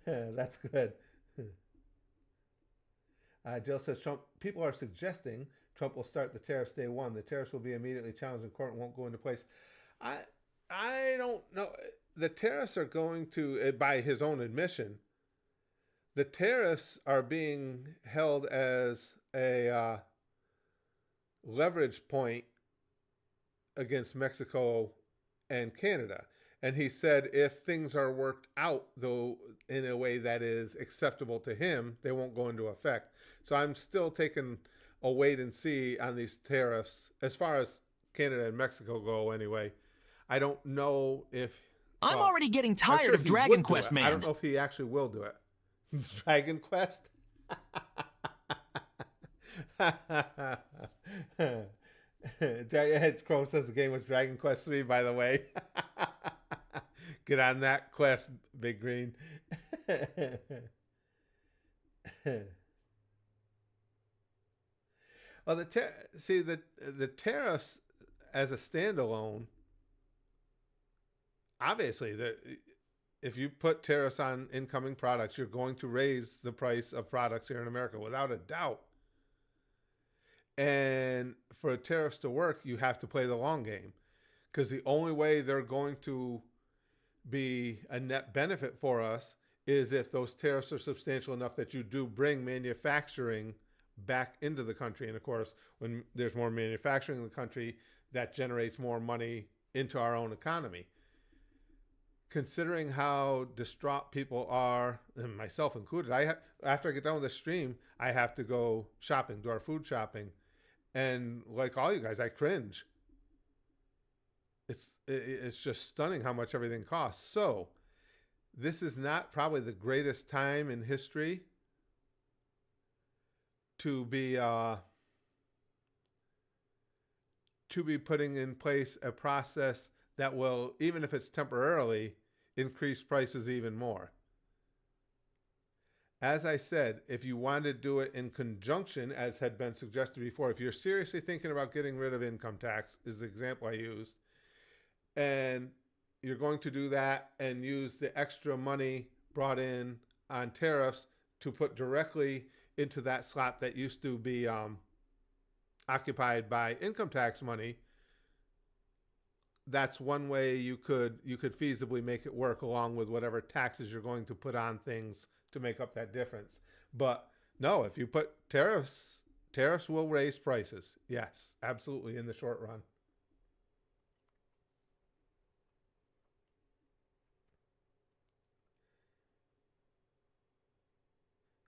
that's good. Jill says, people are suggesting Trump will start the tariffs day one. The tariffs will be immediately challenged in court and won't go into place. I don't know. The tariffs are going to, by his own admission, the tariffs are being held as a leverage point against Mexico and Canada. And he said if things are worked out, though, in a way that is acceptable to him, they won't go into effect. So I'm still taking a wait and see on these tariffs as far as Canada and Mexico go anyway. I don't know if... I'm already getting tired of Dragon Quest, man. I don't know if he actually will do it. Dragon Quest? Chrome says the game was Dragon Quest 3, by the way. Get on that quest, Big Green. Well, the tariffs as a standalone, obviously, if you put tariffs on incoming products, you're going to raise the price of products here in America, without a doubt. And for tariffs to work, you have to play the long game, because the only way they're going to be a net benefit for us is if those tariffs are substantial enough that you do bring manufacturing back into the country. And of course, when there's more manufacturing in the country, that generates more money into our own economy. Considering how distraught people are, and myself included, after I get done with the stream, I have to go shopping, do our food shopping. And like all you guys, I cringe. It's just stunning how much everything costs. So this is not probably the greatest time in history to be putting in place a process that will, even if it's temporarily, increase prices even more. As I said, if you want to do it in conjunction, as had been suggested before, if you're seriously thinking about getting rid of income tax, is the example I used, and you're going to do that and use the extra money brought in on tariffs to put directly into that slot that used to be occupied by income tax money, that's one way you could feasibly make it work, along with whatever taxes you're going to put on things to make up that difference. But no, if you put tariffs will raise prices. Yes, absolutely, in the short run.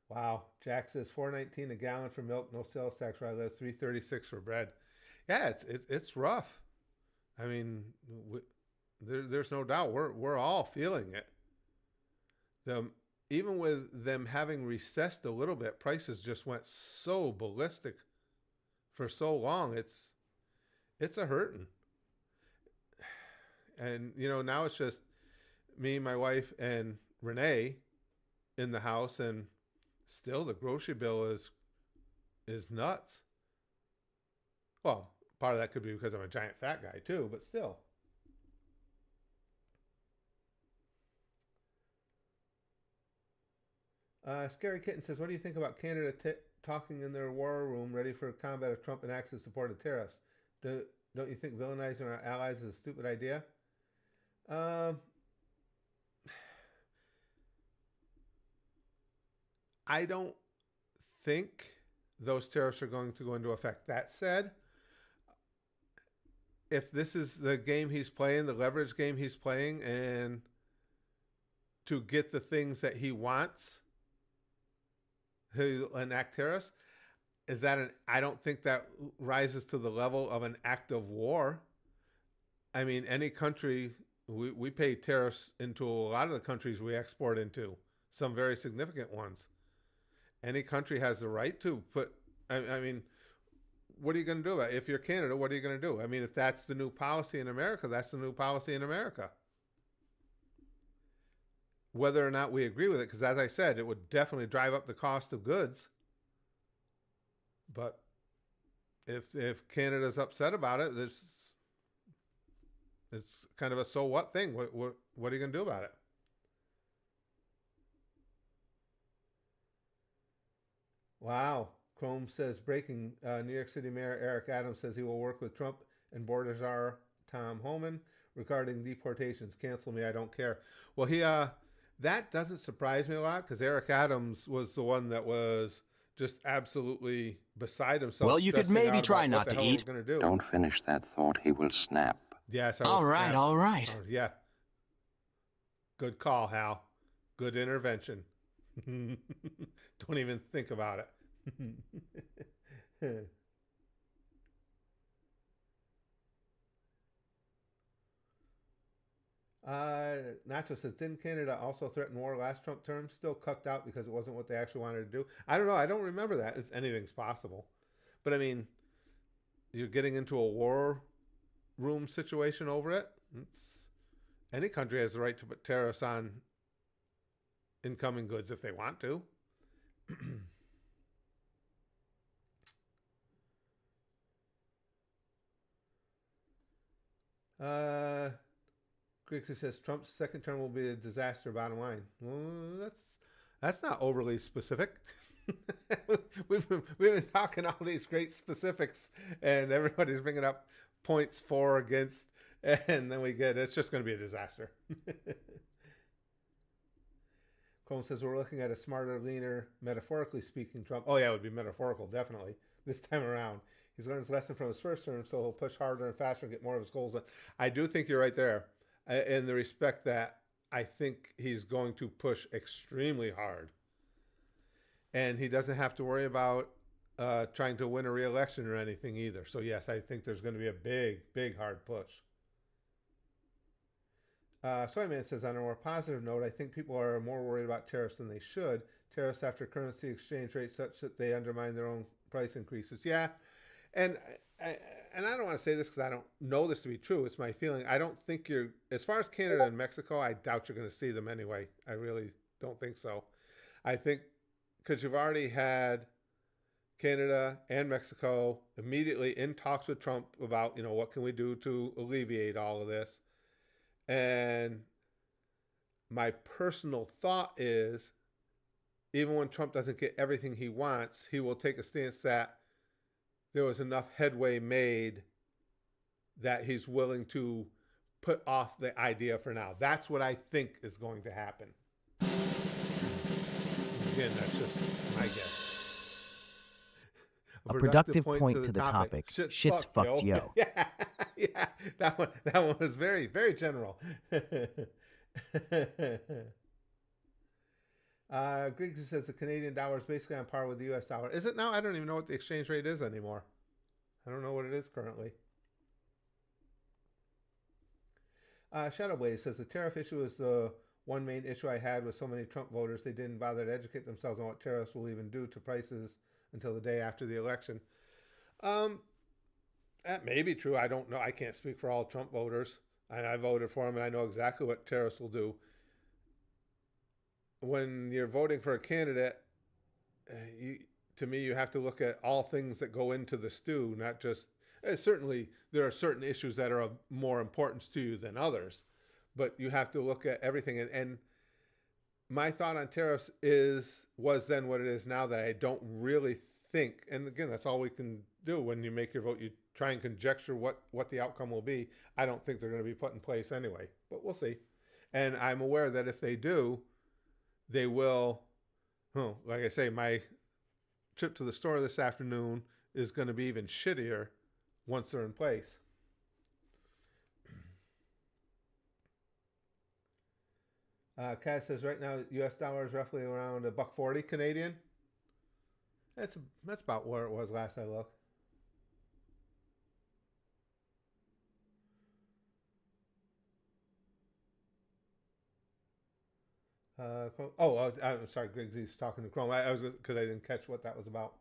Wow, Jack says $4.19 a gallon for milk, no sales tax where I live, $3.36 for bread. Yeah, it's rough. I mean, there's no doubt we're all feeling it. Even with them having recessed a little bit, prices just went so ballistic for so long. It's a hurting. And now it's just me, my wife, and Renee in the house, and still the grocery bill is nuts. Well, part of that could be because I'm a giant fat guy too, but still. Scary Kitten says, what do you think about Canada talking in their war room, ready for combat if Trump enacts his support of tariffs? Don't you think villainizing our allies is a stupid idea? I don't think those tariffs are going to go into effect. That said, if this is the game he's playing, the leverage game he's playing, and to get the things that he wants, he'll enact tariffs, I don't think that rises to the level of an act of war. I mean, any country, we pay tariffs into a lot of the countries we export into, some very significant ones. Any country has the right to put, I mean, what are you going to do about it? If you're Canada, what are you going to do? I mean, if that's the new policy in America, that's the new policy in America. Whether or not we agree with it, because as I said, it would definitely drive up the cost of goods. But if Canada's upset about it, it's kind of a so what thing. What are you going to do about it? Wow. Chrome says, breaking, New York City Mayor Eric Adams says he will work with Trump and border czar Tom Homan regarding deportations. Cancel me, I don't care. Well, that doesn't surprise me a lot, because Eric Adams was the one that was just absolutely beside himself. Well, you could maybe try not to eat. Don't finish that thought. He will snap. Yes. All right. Yeah. Good call, Hal. Good intervention. Don't even think about it. Nacho says, didn't Canada also threaten war last Trump term? Still cucked out because it wasn't what they actually wanted to do. I don't know. I don't remember that. Anything's possible. But I mean, you're getting into a war room situation over it. Any country has the right to put tariffs on incoming goods if they want to. Grixie says Trump's second term will be a disaster, bottom line. Well, that's not overly specific. we've been talking all these great specifics, and everybody's bringing up points for, against, and then we get it's just going to be a disaster. Cole says we're looking at a smarter, leaner, metaphorically speaking Trump. Oh yeah, it would be metaphorical, definitely. this time around. He's learned his lesson from his first term, so he'll push harder and faster and get more of his goals done. I do think you're right there in the respect that I think he's going to push extremely hard. And he doesn't have to worry about trying to win a re-election or anything either. So, yes, I think there's going to be a big, big, hard push. Soyman says, on a more positive note, I think people are more worried about tariffs than they should. Tariffs after currency exchange rates such that they undermine their own price increases. Yeah, and I don't want to say this because I don't know this to be true. It's my feeling. I don't think you're, as far as Canada and Mexico, I doubt you're going to see them anyway. I really don't think so. I think because you've already had Canada and Mexico immediately in talks with Trump about, what can we do to alleviate all of this. And my personal thought is, even when Trump doesn't get everything he wants, he will take a stance that there was enough headway made that he's willing to put off the idea for now. That's what I think is going to happen. Again, that's just my guess. A productive point to the topic. Shit's fucked, yo. Yeah, that one was very, very general. Griggs says the Canadian dollar is basically on par with the U.S. dollar. Is it now? I don't even know what the exchange rate is anymore. I don't know what it is currently. Shadowblaze says the tariff issue is the one main issue I had with so many Trump voters. They didn't bother to educate themselves on what tariffs will even do to prices until the day after the election. That may be true. I don't know. I can't speak for all Trump voters. I voted for him, and I know exactly what tariffs will do. When you're voting for a candidate, to me, you have to look at all things that go into the stew, not just... certainly, there are certain issues that are of more importance to you than others, but you have to look at everything. And my thought on tariffs was then what it is now, that I don't really think, and again, that's all we can do when you make your vote. You try and conjecture what the outcome will be. I don't think they're going to be put in place anyway, but we'll see. And I'm aware that if they do, they will, like I say, my trip to the store this afternoon is going to be even shittier once they're in place. Kaz says right now U.S. dollar is roughly around $1.40 Canadian. That's about where it was last I looked. I'm sorry, Griggsy's talking to Chrome. I was because I didn't catch what that was about.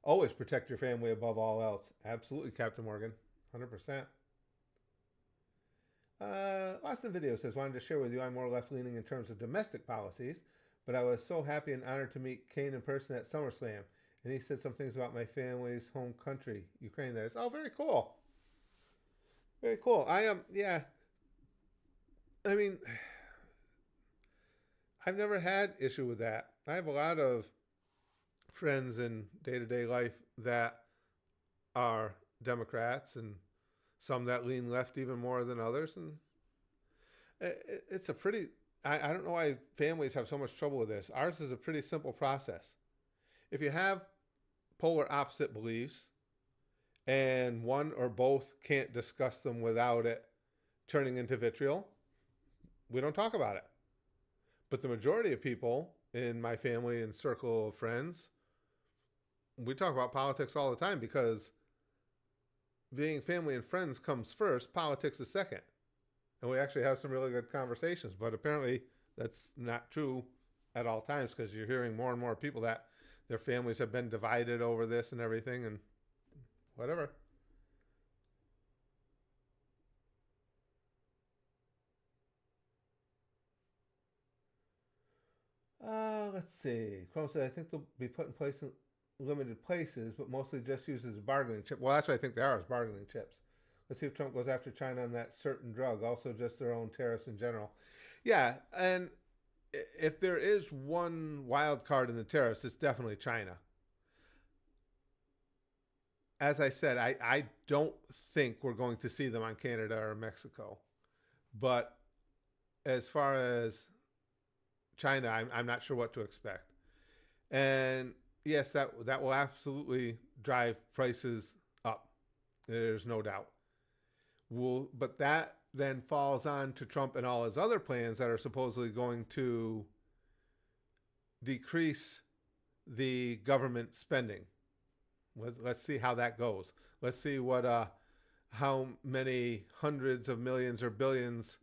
Always protect your family above all else. Absolutely, Captain Morgan. 100%. Austin Video says, wanted to share with you I'm more left-leaning in terms of domestic policies, but I was so happy and honored to meet Kane in person at SummerSlam. And he said some things about my family's home country, Ukraine. There. Oh, very cool. Very cool. Yeah. I mean, I've never had issue with that. I have a lot of friends in day-to-day life that are Democrats and some that lean left even more than others. And it's a pretty, I don't know why families have so much trouble with this. Ours is a pretty simple process. If you have polar opposite beliefs and one or both can't discuss them without it turning into vitriol, we don't talk about it. But the majority of people in my family and circle of friends, we talk about politics all the time because being family and friends comes first, politics is second. And we actually have some really good conversations, but apparently that's not true at all times because you're hearing more and more people that their families have been divided over this and everything and whatever. Let's see. Chrome said, I think they'll be put in place in limited places, but mostly just used as a bargaining chip. Well, that's what I think they are, as bargaining chips. Let's see if Trump goes after China on that certain drug, also just their own tariffs in general. Yeah, and if there is one wild card in the tariffs, it's definitely China. As I said, I don't think we're going to see them on Canada or Mexico. But as far as China, I'm not sure what to expect. And yes, that will absolutely drive prices up. There's no doubt. But that then falls on to Trump and all his other plans that are supposedly going to decrease the government spending. Let's see how that goes. Let's see how many hundreds of millions or billions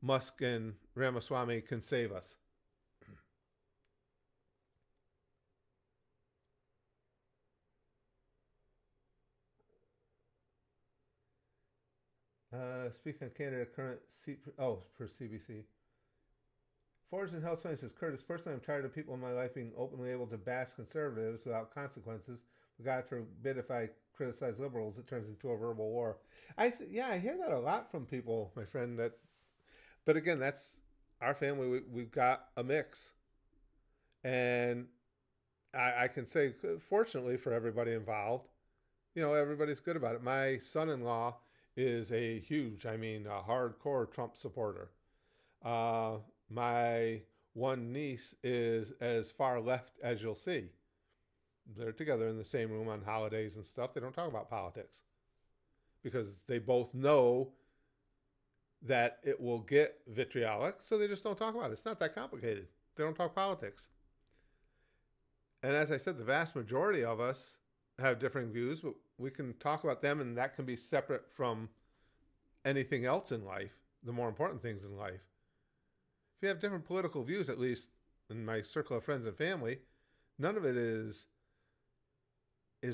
Musk and Ramaswamy can save us. Speaking of Canada, current for CBC. Forged in Health Science says, Curtis, personally, I'm tired of people in my life being openly able to bash conservatives without consequences. But God forbid if I criticize liberals, it turns into a verbal war. I hear that a lot from people, my friend. But again, that's our family. We've got a mix. And I can say, fortunately for everybody involved, everybody's good about it. My son-in-law is a hardcore Trump supporter. My one niece is as far left as you'll see. They're together in the same room on holidays and stuff. They don't talk about politics because they both know that it will get vitriolic, so they just don't talk about it. It's not that complicated. They don't talk politics. And as I said, the vast majority of us have differing views, but we can talk about them, and that can be separate from anything else in life, the more important things in life. If you have different political views, at least in my circle of friends and family, none of it is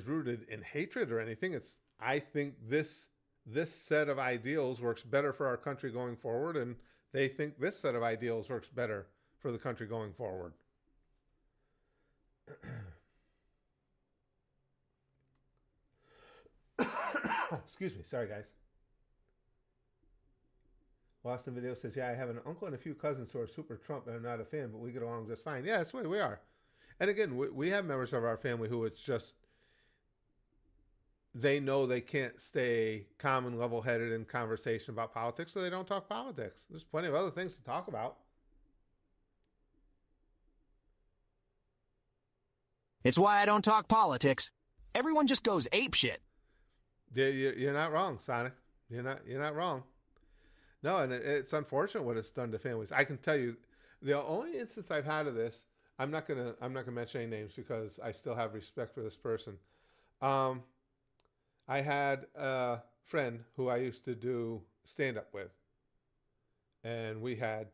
rooted in hatred or anything. I think this set of ideals works better for our country going forward, and they think this set of ideals works better for the country going forward. Excuse me. Sorry, guys. Lost in Video says, yeah, I have an uncle and a few cousins who are super Trump, and I'm not a fan, but we get along just fine. Yeah, that's the way we are. And again, we have members of our family who it's just, they know they can't stay calm and level-headed in conversation about politics, so they don't talk politics. There's plenty of other things to talk about. It's why I don't talk politics. Everyone just goes apeshit. You're not wrong, Sonic. You're not wrong. No, and it's unfortunate what it's done to families. I can tell you, the only instance I've had of this, I'm not gonna mention any names because I still have respect for this person. I had a friend who I used to do stand-up with, and we had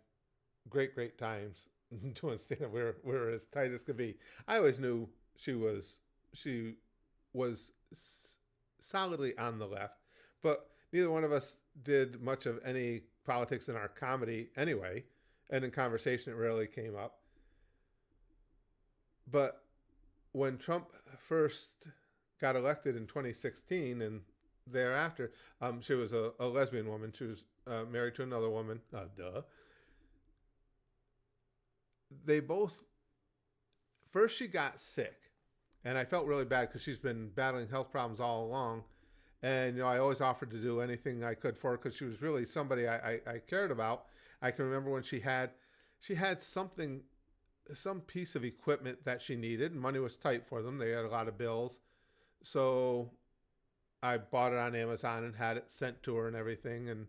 great times doing stand-up. We were as tight as could be. I always knew she was solidly on the left, but neither one of us did much of any politics in our comedy anyway, and in conversation it rarely came up. But when Trump first got elected in 2016 and thereafter, she was a lesbian woman. She was married to another woman. They both, first she got sick, and I felt really bad because she's been battling health problems all along. And, I always offered to do anything I could for her because she was really somebody I cared about. I can remember when she had some piece of equipment that she needed, and money was tight for them. They had a lot of bills. So I bought it on Amazon and had it sent to her and everything, and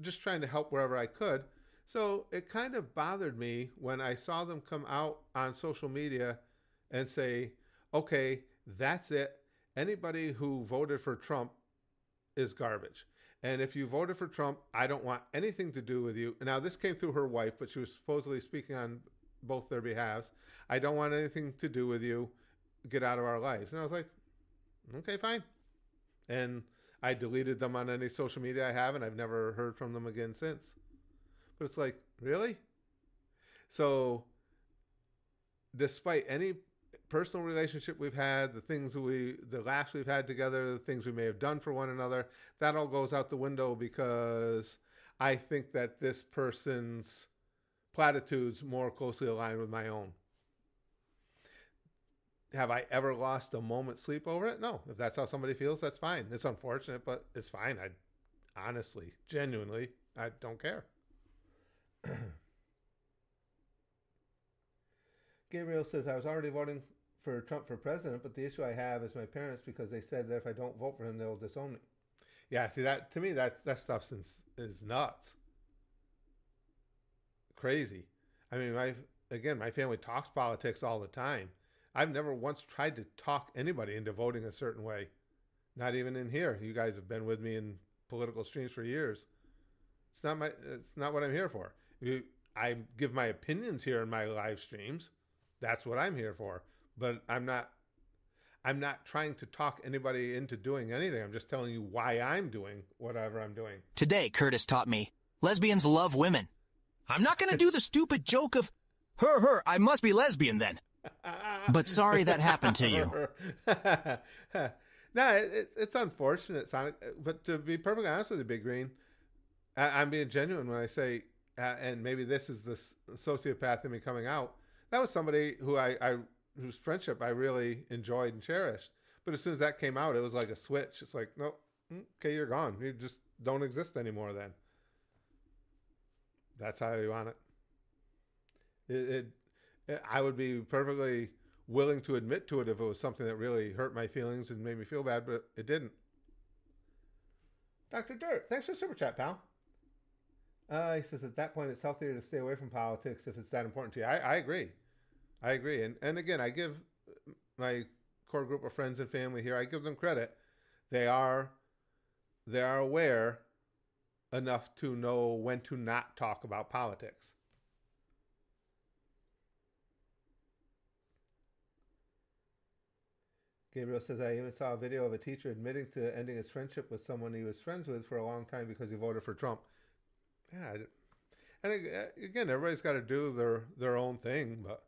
just trying to help wherever I could. So it kind of bothered me when I saw them come out on social media and say, okay, that's it. Anybody who voted for Trump is garbage. And if you voted for Trump, I don't want anything to do with you. Now, this came through her wife, but she was supposedly speaking on both their behalves. I don't want anything to do with you. Get out of our lives. And I was like, okay, fine. And I deleted them on any social media I have, and I've never heard from them again since. But it's like, really? So despite any personal relationship we've had, the laughs we've had together, the things we may have done for one another, that all goes out the window because I think that this person's platitudes more closely align with my own. Have I ever lost a moment's sleep over it? No. If that's how somebody feels, that's fine. It's unfortunate, but it's fine. I honestly, genuinely, I don't care. Gabriel says, I was already voting for Trump for president, but the issue I have is my parents, because they said that if I don't vote for him, they'll disown me. Yeah, see, that to me, that stuff is nuts. Crazy. I mean, my family talks politics all the time. I've never once tried to talk anybody into voting a certain way. Not even in here. You guys have been with me in political streams for years. It's not what I'm here for. I give my opinions here in my live streams. That's what I'm here for. But I'm not trying to talk anybody into doing anything. I'm just telling you why I'm doing whatever I'm doing. Today, Curtis taught me lesbians love women. I'm not going to do the stupid joke of, her, I must be lesbian then. But sorry that happened to you. No, it's unfortunate, Sonic. But to be perfectly honest with you, Big Green, I'm being genuine when I say, and maybe this is the sociopath in me coming out. That was somebody whose friendship I really enjoyed and cherished. But as soon as that came out, it was like a switch. It's like, no, okay, you're gone. You just don't exist anymore then. That's how you want it. I would be perfectly willing to admit to it if it was something that really hurt my feelings and made me feel bad, but it didn't. Dr. Dirt, thanks for the super chat, pal. He says at that point it's healthier to stay away from politics if it's that important to you. I agree. I agree. And again, I give my core group of friends and family here, I give them credit. They are aware enough to know when to not talk about politics. Gabriel says, I even saw a video of a teacher admitting to ending his friendship with someone he was friends with for a long time because he voted for Trump. Yeah, and again, everybody's got to do their own thing, but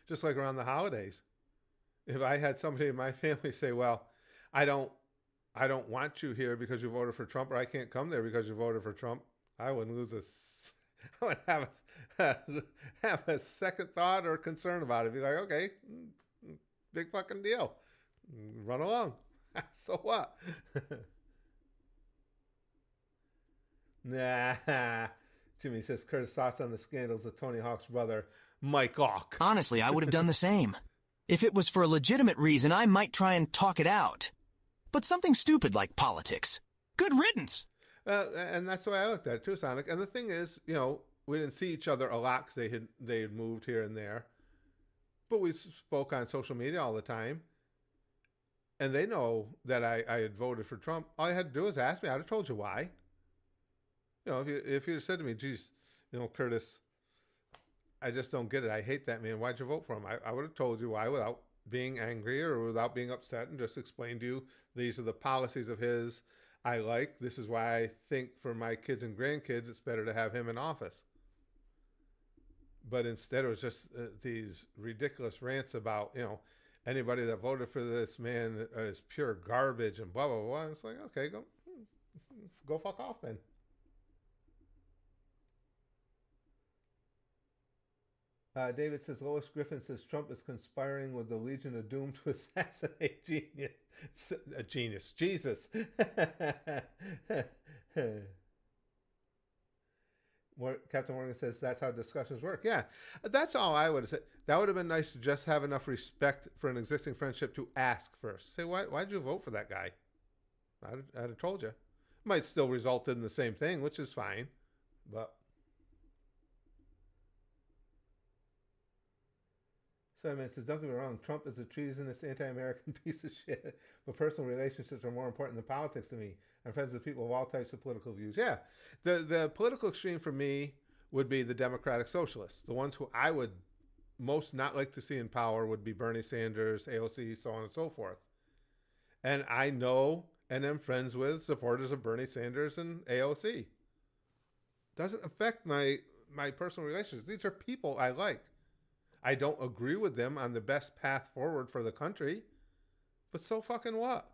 just like around the holidays, if I had somebody in my family say, well, I don't want you here because you voted for Trump, or I can't come there because you voted for Trump, I wouldn't I would have a second thought or concern about it. Be like, okay, big fucking deal. Run along. So what? Nah. Jimmy says, Curtis thoughts on the scandals of Tony Hawk's brother, Mike Hawk. Honestly, I would have done the same. If it was for a legitimate reason, I might try and talk it out. But something stupid like politics. Good riddance. And that's the way I looked at it too, Sonic. And the thing is, we didn't see each other a lot because they had moved here and there. But we spoke on social media all the time. And they know that I had voted for Trump. All you had to do was ask me. I'd have told you why. If you had said to me, geez, Curtis, I just don't get it. I hate that man. Why'd you vote for him? I would have told you why without being angry or without being upset, and just explained to you these are the policies of his I like. This is why I think for my kids and grandkids it's better to have him in office. But instead it was just these ridiculous rants about, anybody that voted for this man is pure garbage and blah, blah, blah. And it's like, okay, go fuck off then. David says, Lois Griffin says Trump is conspiring with the Legion of Doom to assassinate a genius. Jesus. Captain Morgan says that's how discussions work. Yeah, that's all I would have said. That would have been nice to just have enough respect for an existing friendship to ask first. Say, why'd you vote for that guy? I'd have told you. It might still result in the same thing, which is fine. But Simon says, don't get me wrong, Trump is a treasonous anti-American piece of shit, but personal relationships are more important than politics to me. I'm friends with people of all types of political views. Yeah, the political extreme for me would be the Democratic Socialists. The ones who I would most not like to see in power would be Bernie Sanders, AOC, so on and so forth. And I know and am friends with supporters of Bernie Sanders and AOC. Doesn't affect my personal relationships. These are people I like. I don't agree with them on the best path forward for the country, but so fucking what?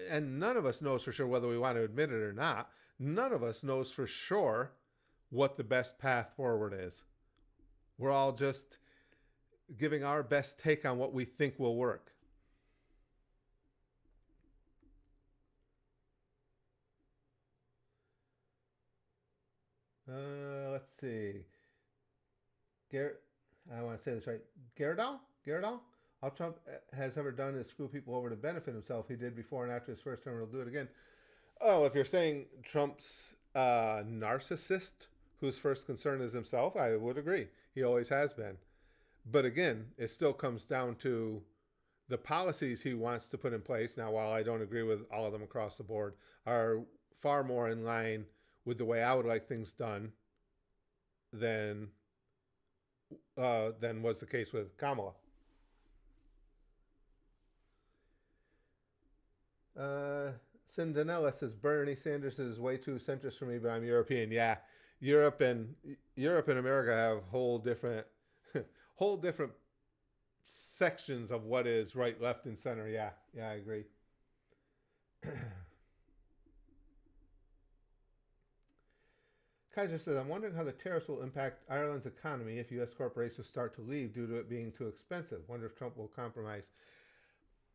And none of us knows for sure whether we want to admit it or not. None of us knows for sure what the best path forward is. We're all just giving our best take on what we think will work. Let's see. I want to say this right. Garadal? All Trump has ever done is screw people over to benefit himself. He did before and after his first term. He'll do it again. Oh, if you're saying Trump's narcissist whose first concern is himself, I would agree. He always has been. But again, it still comes down to the policies he wants to put in place. Now, while I don't agree with all of them across the board, are far more in line with the way I would like things done than was the case with Kamala. Cindanella says Bernie Sanders is way too centrist for me, but I'm European. Yeah, Europe and America have whole different sections of what is right, left, and center. Yeah, I agree. Kaiser says, I'm wondering how the tariffs will impact Ireland's economy if U.S. corporations start to leave due to it being too expensive. Wonder if Trump will compromise.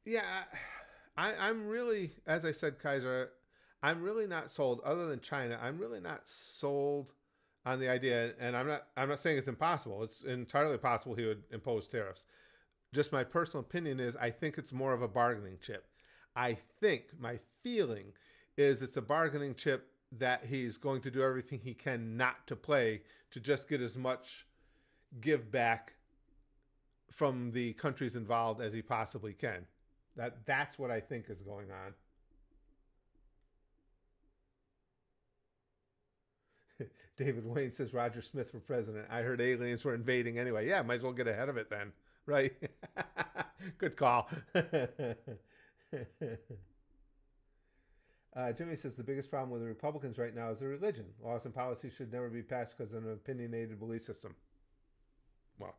Yeah, I'm really, as I said, Kaiser, I'm really not sold. Other than China, I'm really not sold on the idea. And I'm not saying it's impossible. It's entirely possible he would impose tariffs. Just my personal opinion is I think it's more of a bargaining chip. I think my feeling is it's a bargaining chip that he's going to do everything he can not to play to just get as much give back from the countries involved as he possibly can. That's what I think is going on. David Wayne says Roger Smith for president. I heard aliens were invading anyway. Yeah, might as well get ahead of it then. Right? Good call. Jimmy says the biggest problem with the Republicans right now is their religion. Laws and policies should never be passed because of an opinionated belief system. Well,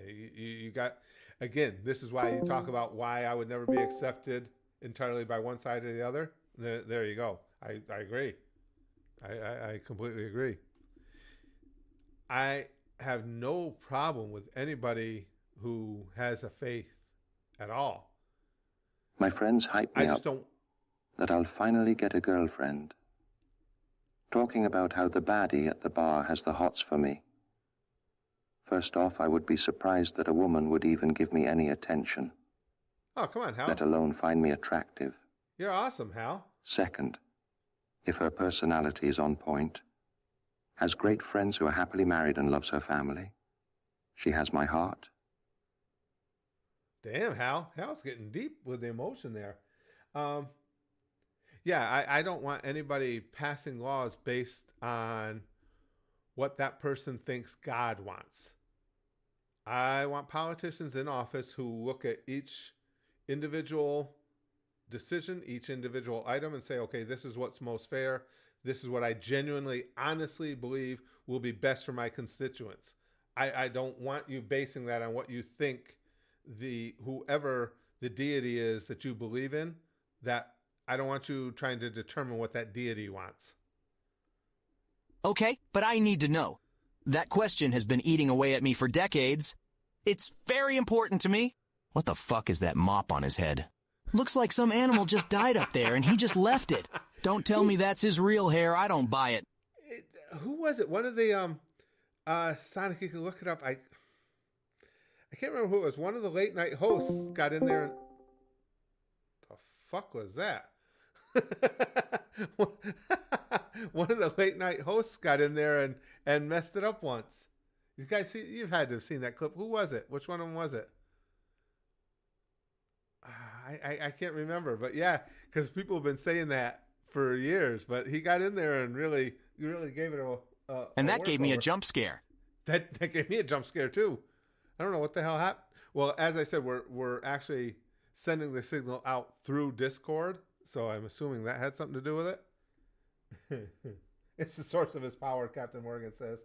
you got, again, this is why you talk about why I would never be accepted entirely by one side or the other. There you go. I agree. I completely agree. I have no problem with anybody who has a faith at all. My friends hype me up that I'll finally get a girlfriend. Talking about how the baddie at the bar has the hots for me. First off, I would be surprised that a woman would even give me any attention. Oh, come on, Hal. Let alone find me attractive. You're awesome, Hal. Second, if her personality is on point, has great friends who are happily married and loves her family, she has my heart. Damn, Hal. Hal's getting deep with the emotion there. Yeah, I don't want anybody passing laws based on what that person thinks God wants. I want politicians in office who look at each individual decision, each individual item, and say, okay, this is what's most fair. This is what I genuinely, honestly believe will be best for my constituents. I don't want you basing that on what you think whoever the deity is that you believe in, that I don't want you trying to determine what that deity wants. Okay, but I need to know. That question has been eating away at me for decades. It's very important to me. What the fuck is that mop on his head? Looks like some animal just died up there and he just left it. Don't tell me that's his real hair. I don't buy it. Who was it? One of the, Sonic, you can look it up. I can't remember who it was. One of the late night hosts got in there and... The fuck was that? One of the late night hosts got in there and messed it up once. You guys see? You've had to have seen that clip. Who was it? Which one of them was it? I can't remember, but yeah, because people have been saying that for years. But he got in there and really gave it a and that gave me a jump scare. That gave me a jump scare too. I don't know what the hell happened. Well, as I said, we're actually sending the signal out through Discord. So I'm assuming that had something to do with it. It's the source of his power, Captain Morgan says.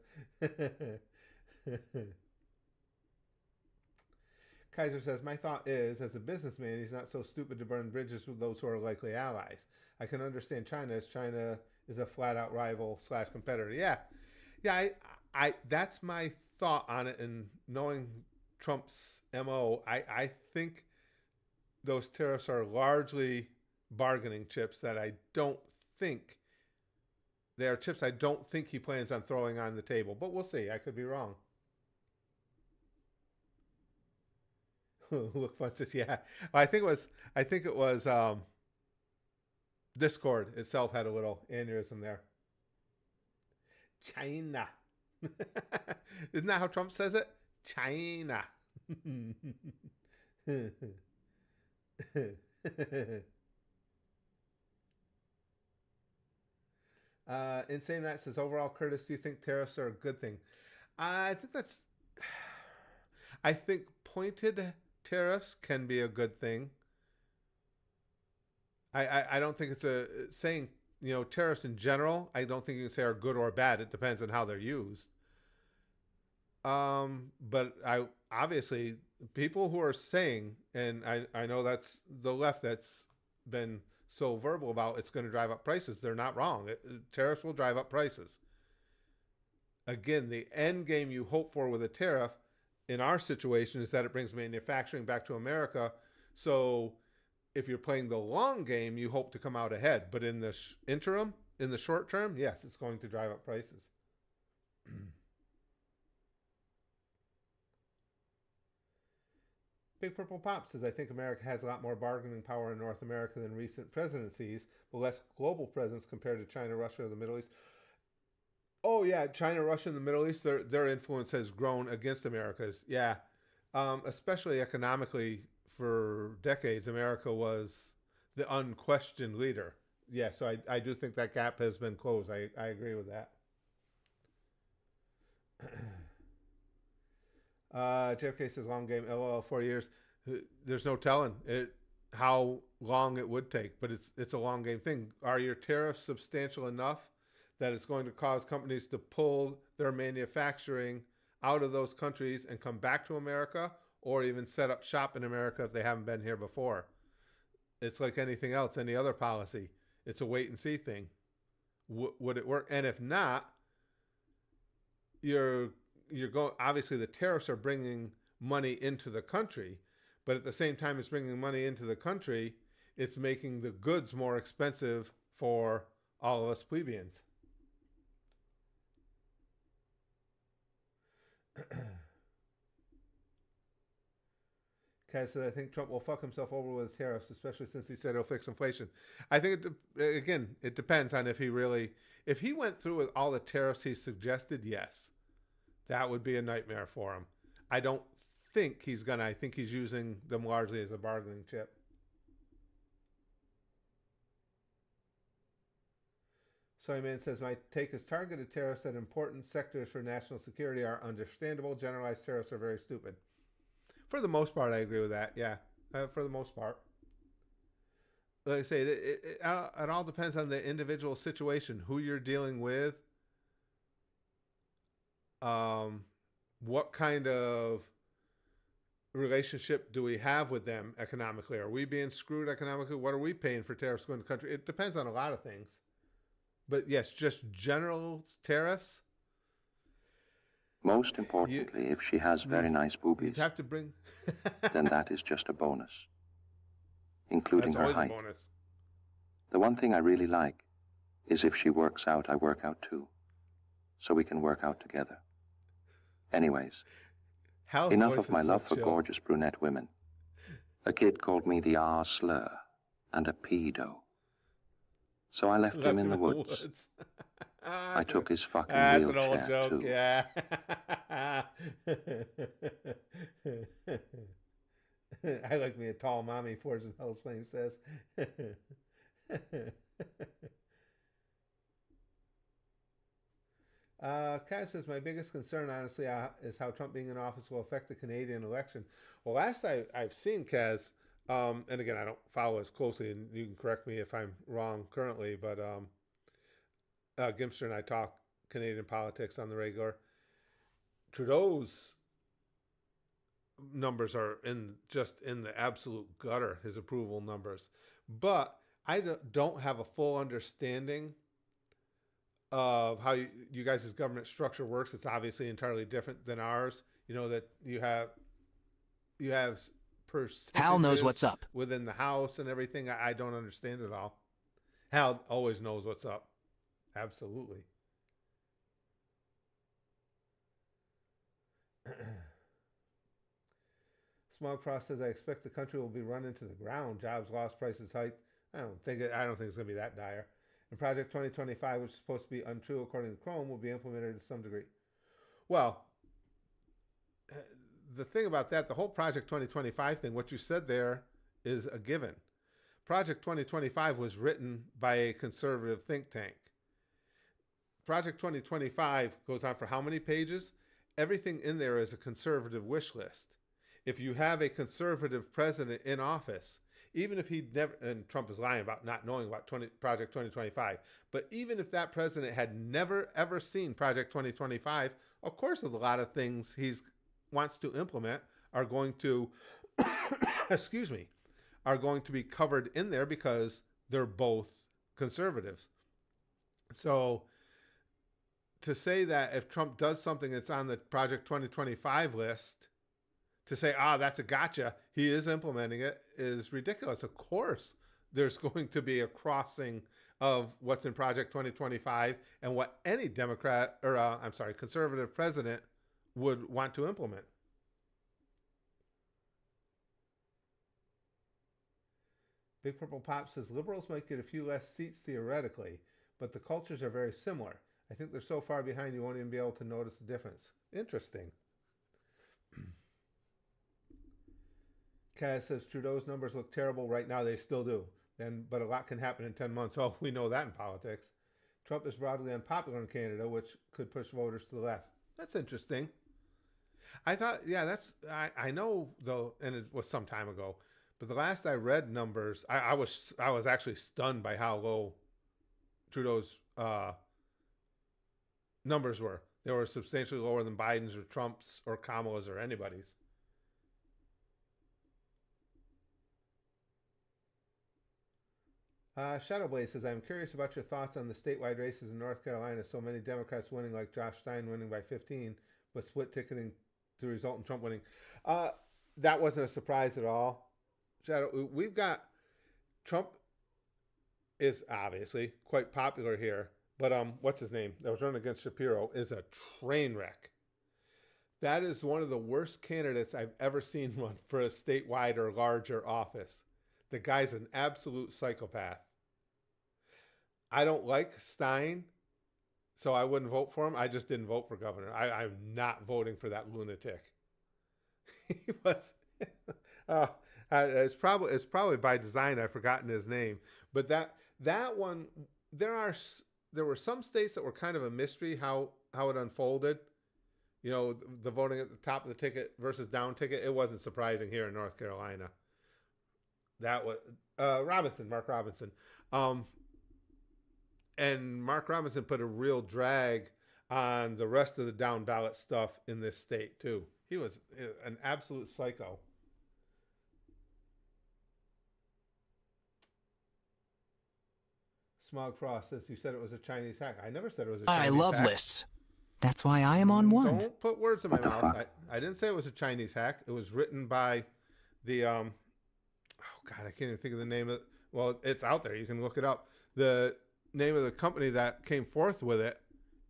Kaiser says, my thought is, as a businessman, he's not so stupid to burn bridges with those who are likely allies. I can understand China, as China is a flat-out rival / competitor. Yeah, I that's my thought on it, and knowing Trump's MO, I think those tariffs are largely bargaining chips that I don't think they are chips I don't think he plans on throwing on the table, but we'll see. I could be wrong. Look fun says, yeah. I think it was Discord itself had a little aneurysm there. China. Isn't that how Trump says it? China. Insane Matt says, overall, Curtis, do you think tariffs are a good thing? I think pointed tariffs can be a good thing. I don't think it's saying, tariffs in general, I don't think you can say are good or bad. It depends on how they're used. But obviously people who are saying, and I know that's the left that's been so verbal about it's going to drive up prices. They're not wrong. Tariffs will drive up prices. Again, the end game you hope for with a tariff in our situation is that it brings manufacturing back to America. So if you're playing the long game, you hope to come out ahead. But in the interim, in the short term, yes, it's going to drive up prices. Big Purple Pop says, I think America has a lot more bargaining power in North America than recent presidencies, but less global presence compared to China, Russia, or the Middle East. Oh, yeah, China, Russia, and the Middle East, their influence has grown against America's. Yeah, especially economically for decades, America was the unquestioned leader. Yeah, so I do think that gap has been closed. I agree with that. JFK says, long game, LOL, 4 years. There's no telling how long it would take, but it's a long game thing. Are your tariffs substantial enough that it's going to cause companies to pull their manufacturing out of those countries and come back to America, or even set up shop in America if they haven't been here before? It's like anything else, any other policy. It's a wait and see thing. Would it work? And if not, you're going. Obviously, the tariffs are bringing money into the country, but at the same time, it's bringing money into the country. It's making the goods more expensive for all of us plebeians. Kaz said, I think Trump will fuck himself over with tariffs, especially since he said he'll fix inflation. I think, it depends on if he went through with all the tariffs he suggested, yes. That would be a nightmare for him. I don't think he's gonna. I think he's using them largely as a bargaining chip. Soyman says, my take is targeted tariffs at important sectors for national security are understandable. Generalized tariffs are very stupid. For the most part, I agree with that. Yeah, for the most part. Like I say, it all depends on the individual situation, who you're dealing with, what kind of relationship do we have with them economically? Are we being screwed economically? What are we paying for tariffs going to the country? It depends on a lot of things. But yes, just general tariffs. Most importantly, if she has very nice boobies, you'd have to bring then that is just a bonus, including That's her always height. A bonus. The one thing I really like is if she works out, I work out too, so we can work out together. Anyways, enough of my love for gorgeous brunette women. A kid called me the R slur and a pedo. So I left him in the woods. I took his fucking wheelchair, an old joke, too. Yeah. I like me a tall mommy, Forge and Hell's Flame says. Kaz says, my biggest concern, honestly, is how Trump being in office will affect the Canadian election. Well, last I've seen, Kaz, and again, I don't follow as closely, and you can correct me if I'm wrong currently, but Gimster and I talk Canadian politics on the regular. Trudeau's numbers are in the absolute gutter, his approval numbers. But I don't have a full understanding of how you guys' government structure works. It's obviously entirely different than ours. You know that you have percentages Hal knows what's up within the House and everything. I don't understand it all. Hal always knows what's up. Absolutely. Smog Frost says, I expect the country will be run into the ground. Jobs lost, prices hiked. I don't think it's going to be that dire. And Project 2025, which is supposed to be untrue according to Chrome, will be implemented to some degree. Well, the thing about that, the whole Project 2025 thing, what you said there is a given. Project 2025 was written by a conservative think tank. Project 2025 goes on for how many pages? Everything in there is a conservative wish list. If you have a conservative president in office, even if he never, and Trump is lying about not knowing about Project 2025, but even if that president had never, ever seen Project 2025, of course, a lot of things he wants to implement are going to, excuse me, are going to be covered in there because they're both conservatives. So to say that if Trump does something that's on the Project 2025 list, to say, that's a gotcha, he is implementing it, is ridiculous. Of course, there's going to be a crossing of what's in Project 2025 and what any Democrat, or conservative president would want to implement. Big Purple Pop says, liberals might get a few less seats theoretically, but the cultures are very similar. I think they're so far behind you won't even be able to notice the difference. Interesting. Kaz says Trudeau's numbers look terrible right now. They still do. But a lot can happen in 10 months. Oh, we know that in politics. Trump is broadly unpopular in Canada, which could push voters to the left. That's interesting. I thought, I know though, and it was some time ago, but the last I read numbers, I was actually stunned by how low Trudeau's numbers were. They were substantially lower than Biden's or Trump's or Kamala's or anybody's. Shadowblaze says, I'm curious about your thoughts on the statewide races in North Carolina. So many Democrats winning, like Josh Stein winning by 15, but split ticketing to result in Trump winning. That wasn't a surprise at all. Shadow, we've got Trump is obviously quite popular here, but what's his name that was running against Shapiro is a train wreck. That is one of the worst candidates I've ever seen run for a statewide or larger office. The guy's an absolute psychopath. I don't like Stein, so I wouldn't vote for him. I just didn't vote for governor. I'm not voting for that lunatic. He was. It's probably by design. I've forgotten his name, but that one there were some states that were kind of a mystery how it unfolded. You know, the voting at the top of the ticket versus down ticket. It wasn't surprising here in North Carolina. That was Mark Robinson. And Mark Robinson put a real drag on the rest of the down ballot stuff in this state, too. He was an absolute psycho. Smog Frost says, you said it was a Chinese hack. I never said it was a Chinese hack. I love lists. That's why I am on one. Don't put words in my mouth. I didn't say it was a Chinese hack. It was written by the... oh, God, I can't even think of the name of it. Well, it's out there. You can look it up. The name of the company that came forth with it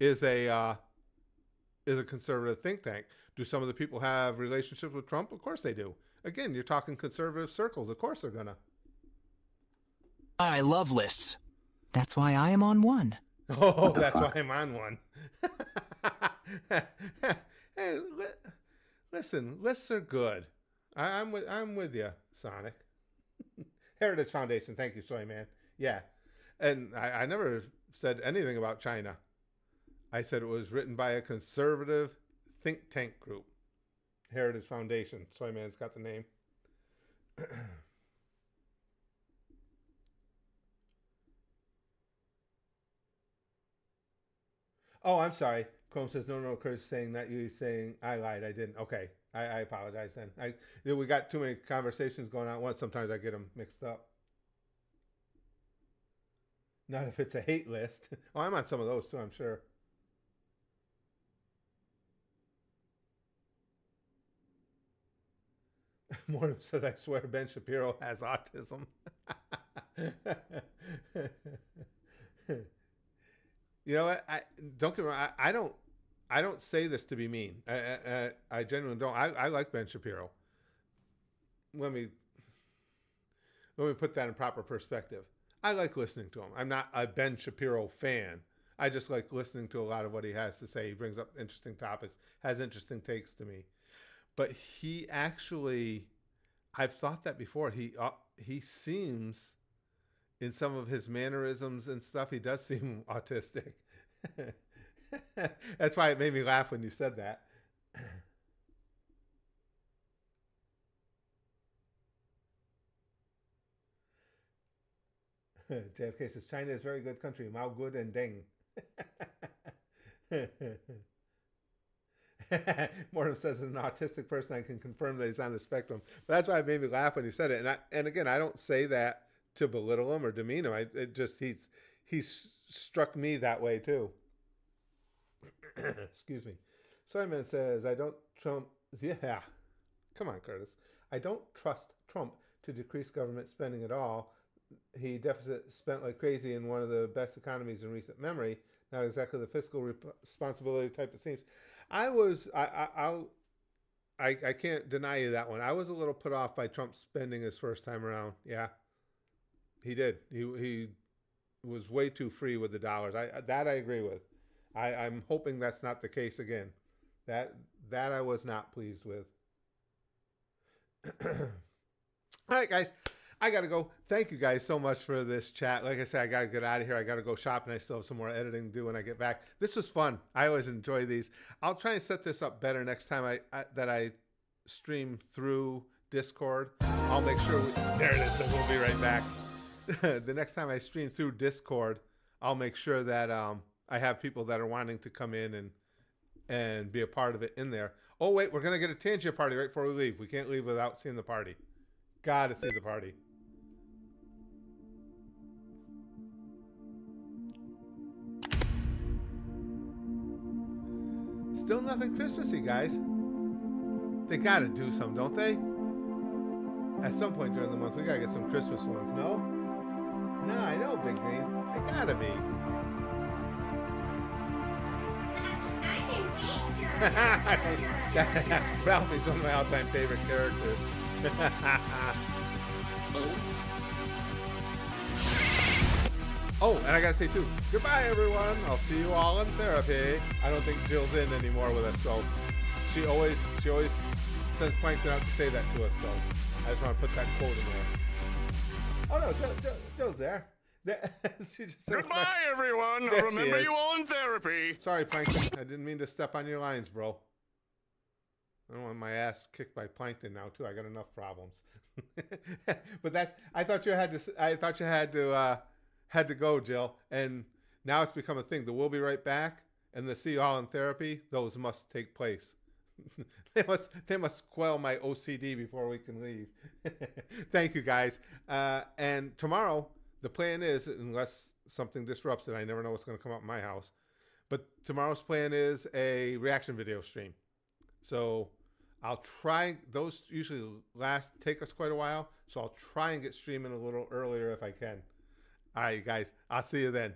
is a conservative think tank. Do some of the people have relationships with Trump? Of course they do. Again, you're talking conservative circles. Of course they're going to. I love lists. That's why I am on one. Oh, that's why I'm on one. Hey, listen, lists are good. I'm with you, Sonic. Heritage Foundation, thank you, Soy Man. Yeah, and I never said anything about China. I said it was written by a conservative think tank group. Heritage Foundation. Soy Man's got the name. Oh, I'm sorry. Chrome says, no, Curtis saying that you. He's saying, I lied. I didn't. Okay. I apologize then. We got too many conversations going on at once. Sometimes I get them mixed up. Not if it's a hate list. Oh, I'm on some of those too, I'm sure. Morton says, I swear Ben Shapiro has autism. You know what? Don't get me wrong. I don't say this to be mean. I genuinely don't. I like Ben Shapiro. let me put that in proper perspective. I like listening to him. I'm not a Ben Shapiro fan. I just like listening to a lot of what he has to say. He brings up interesting topics, has interesting takes to me. But he actually, I've thought that before. He seems, in some of his mannerisms and stuff, he does seem autistic. That's why it made me laugh when you said that. JFK says, China is a very good country. Mao good and Deng. Mortem says, as an autistic person, I can confirm that he's on the spectrum. But that's why it made me laugh when he said it. And again, I don't say that to belittle him or demean him. He's struck me that way too. Excuse me. Soyman says, I don't Trump. Yeah. Come on, Curtis. I don't trust Trump to decrease government spending at all. He deficit spent like crazy in one of the best economies in recent memory. Not exactly the fiscal responsibility type it seems. I can't deny you that one. I was a little put off by Trump spending his first time around. Yeah, he did. He was way too free with the dollars. I agree with. I'm hoping that's not the case again. That I was not pleased with. All right, guys. I got to go. Thank you guys so much for this chat. Like I said, I got to get out of here. I got to go shop, and I still have some more editing to do when I get back. This was fun. I always enjoy these. I'll try and set this up better next time that I stream through Discord. I'll make sure there it is. We'll be right back. The next time I stream through Discord, I'll make sure that I have people that are wanting to come in and be a part of it in there. Oh, wait, we're going to get a Tangia party right before we leave. We can't leave without seeing the party. Got to see the party. Still nothing Christmassy, guys. They got to do some, don't they? At some point during the month, we got to get some Christmas ones, no? No, I know, Big Green. They got to be. I'm in danger. Ralphie's one of my all-time favorite characters. Oh, and I gotta say too, goodbye everyone. I'll see you all in therapy. I don't think Jill's in anymore with us, so she always sends Plankton out to say that to us, so I just want to put that quote in there. Oh no, Jill's there. She just goodbye everyone. Remember you all in therapy. Sorry, Plankton. I didn't mean to step on your lines, bro. I don't want my ass kicked by Plankton now too. I got enough problems. But I thought you had to go, Jill. And now it's become a thing. The we'll be right back and the see you all in therapy, those must take place. They must quell my OCD before we can leave. Thank you guys. And tomorrow the plan is, unless something disrupts it, I never know what's going to come up in my house. But tomorrow's plan is a reaction video stream. So I'll try, those usually take us quite a while. So I'll try and get streaming a little earlier if I can. All right, guys, I'll see you then.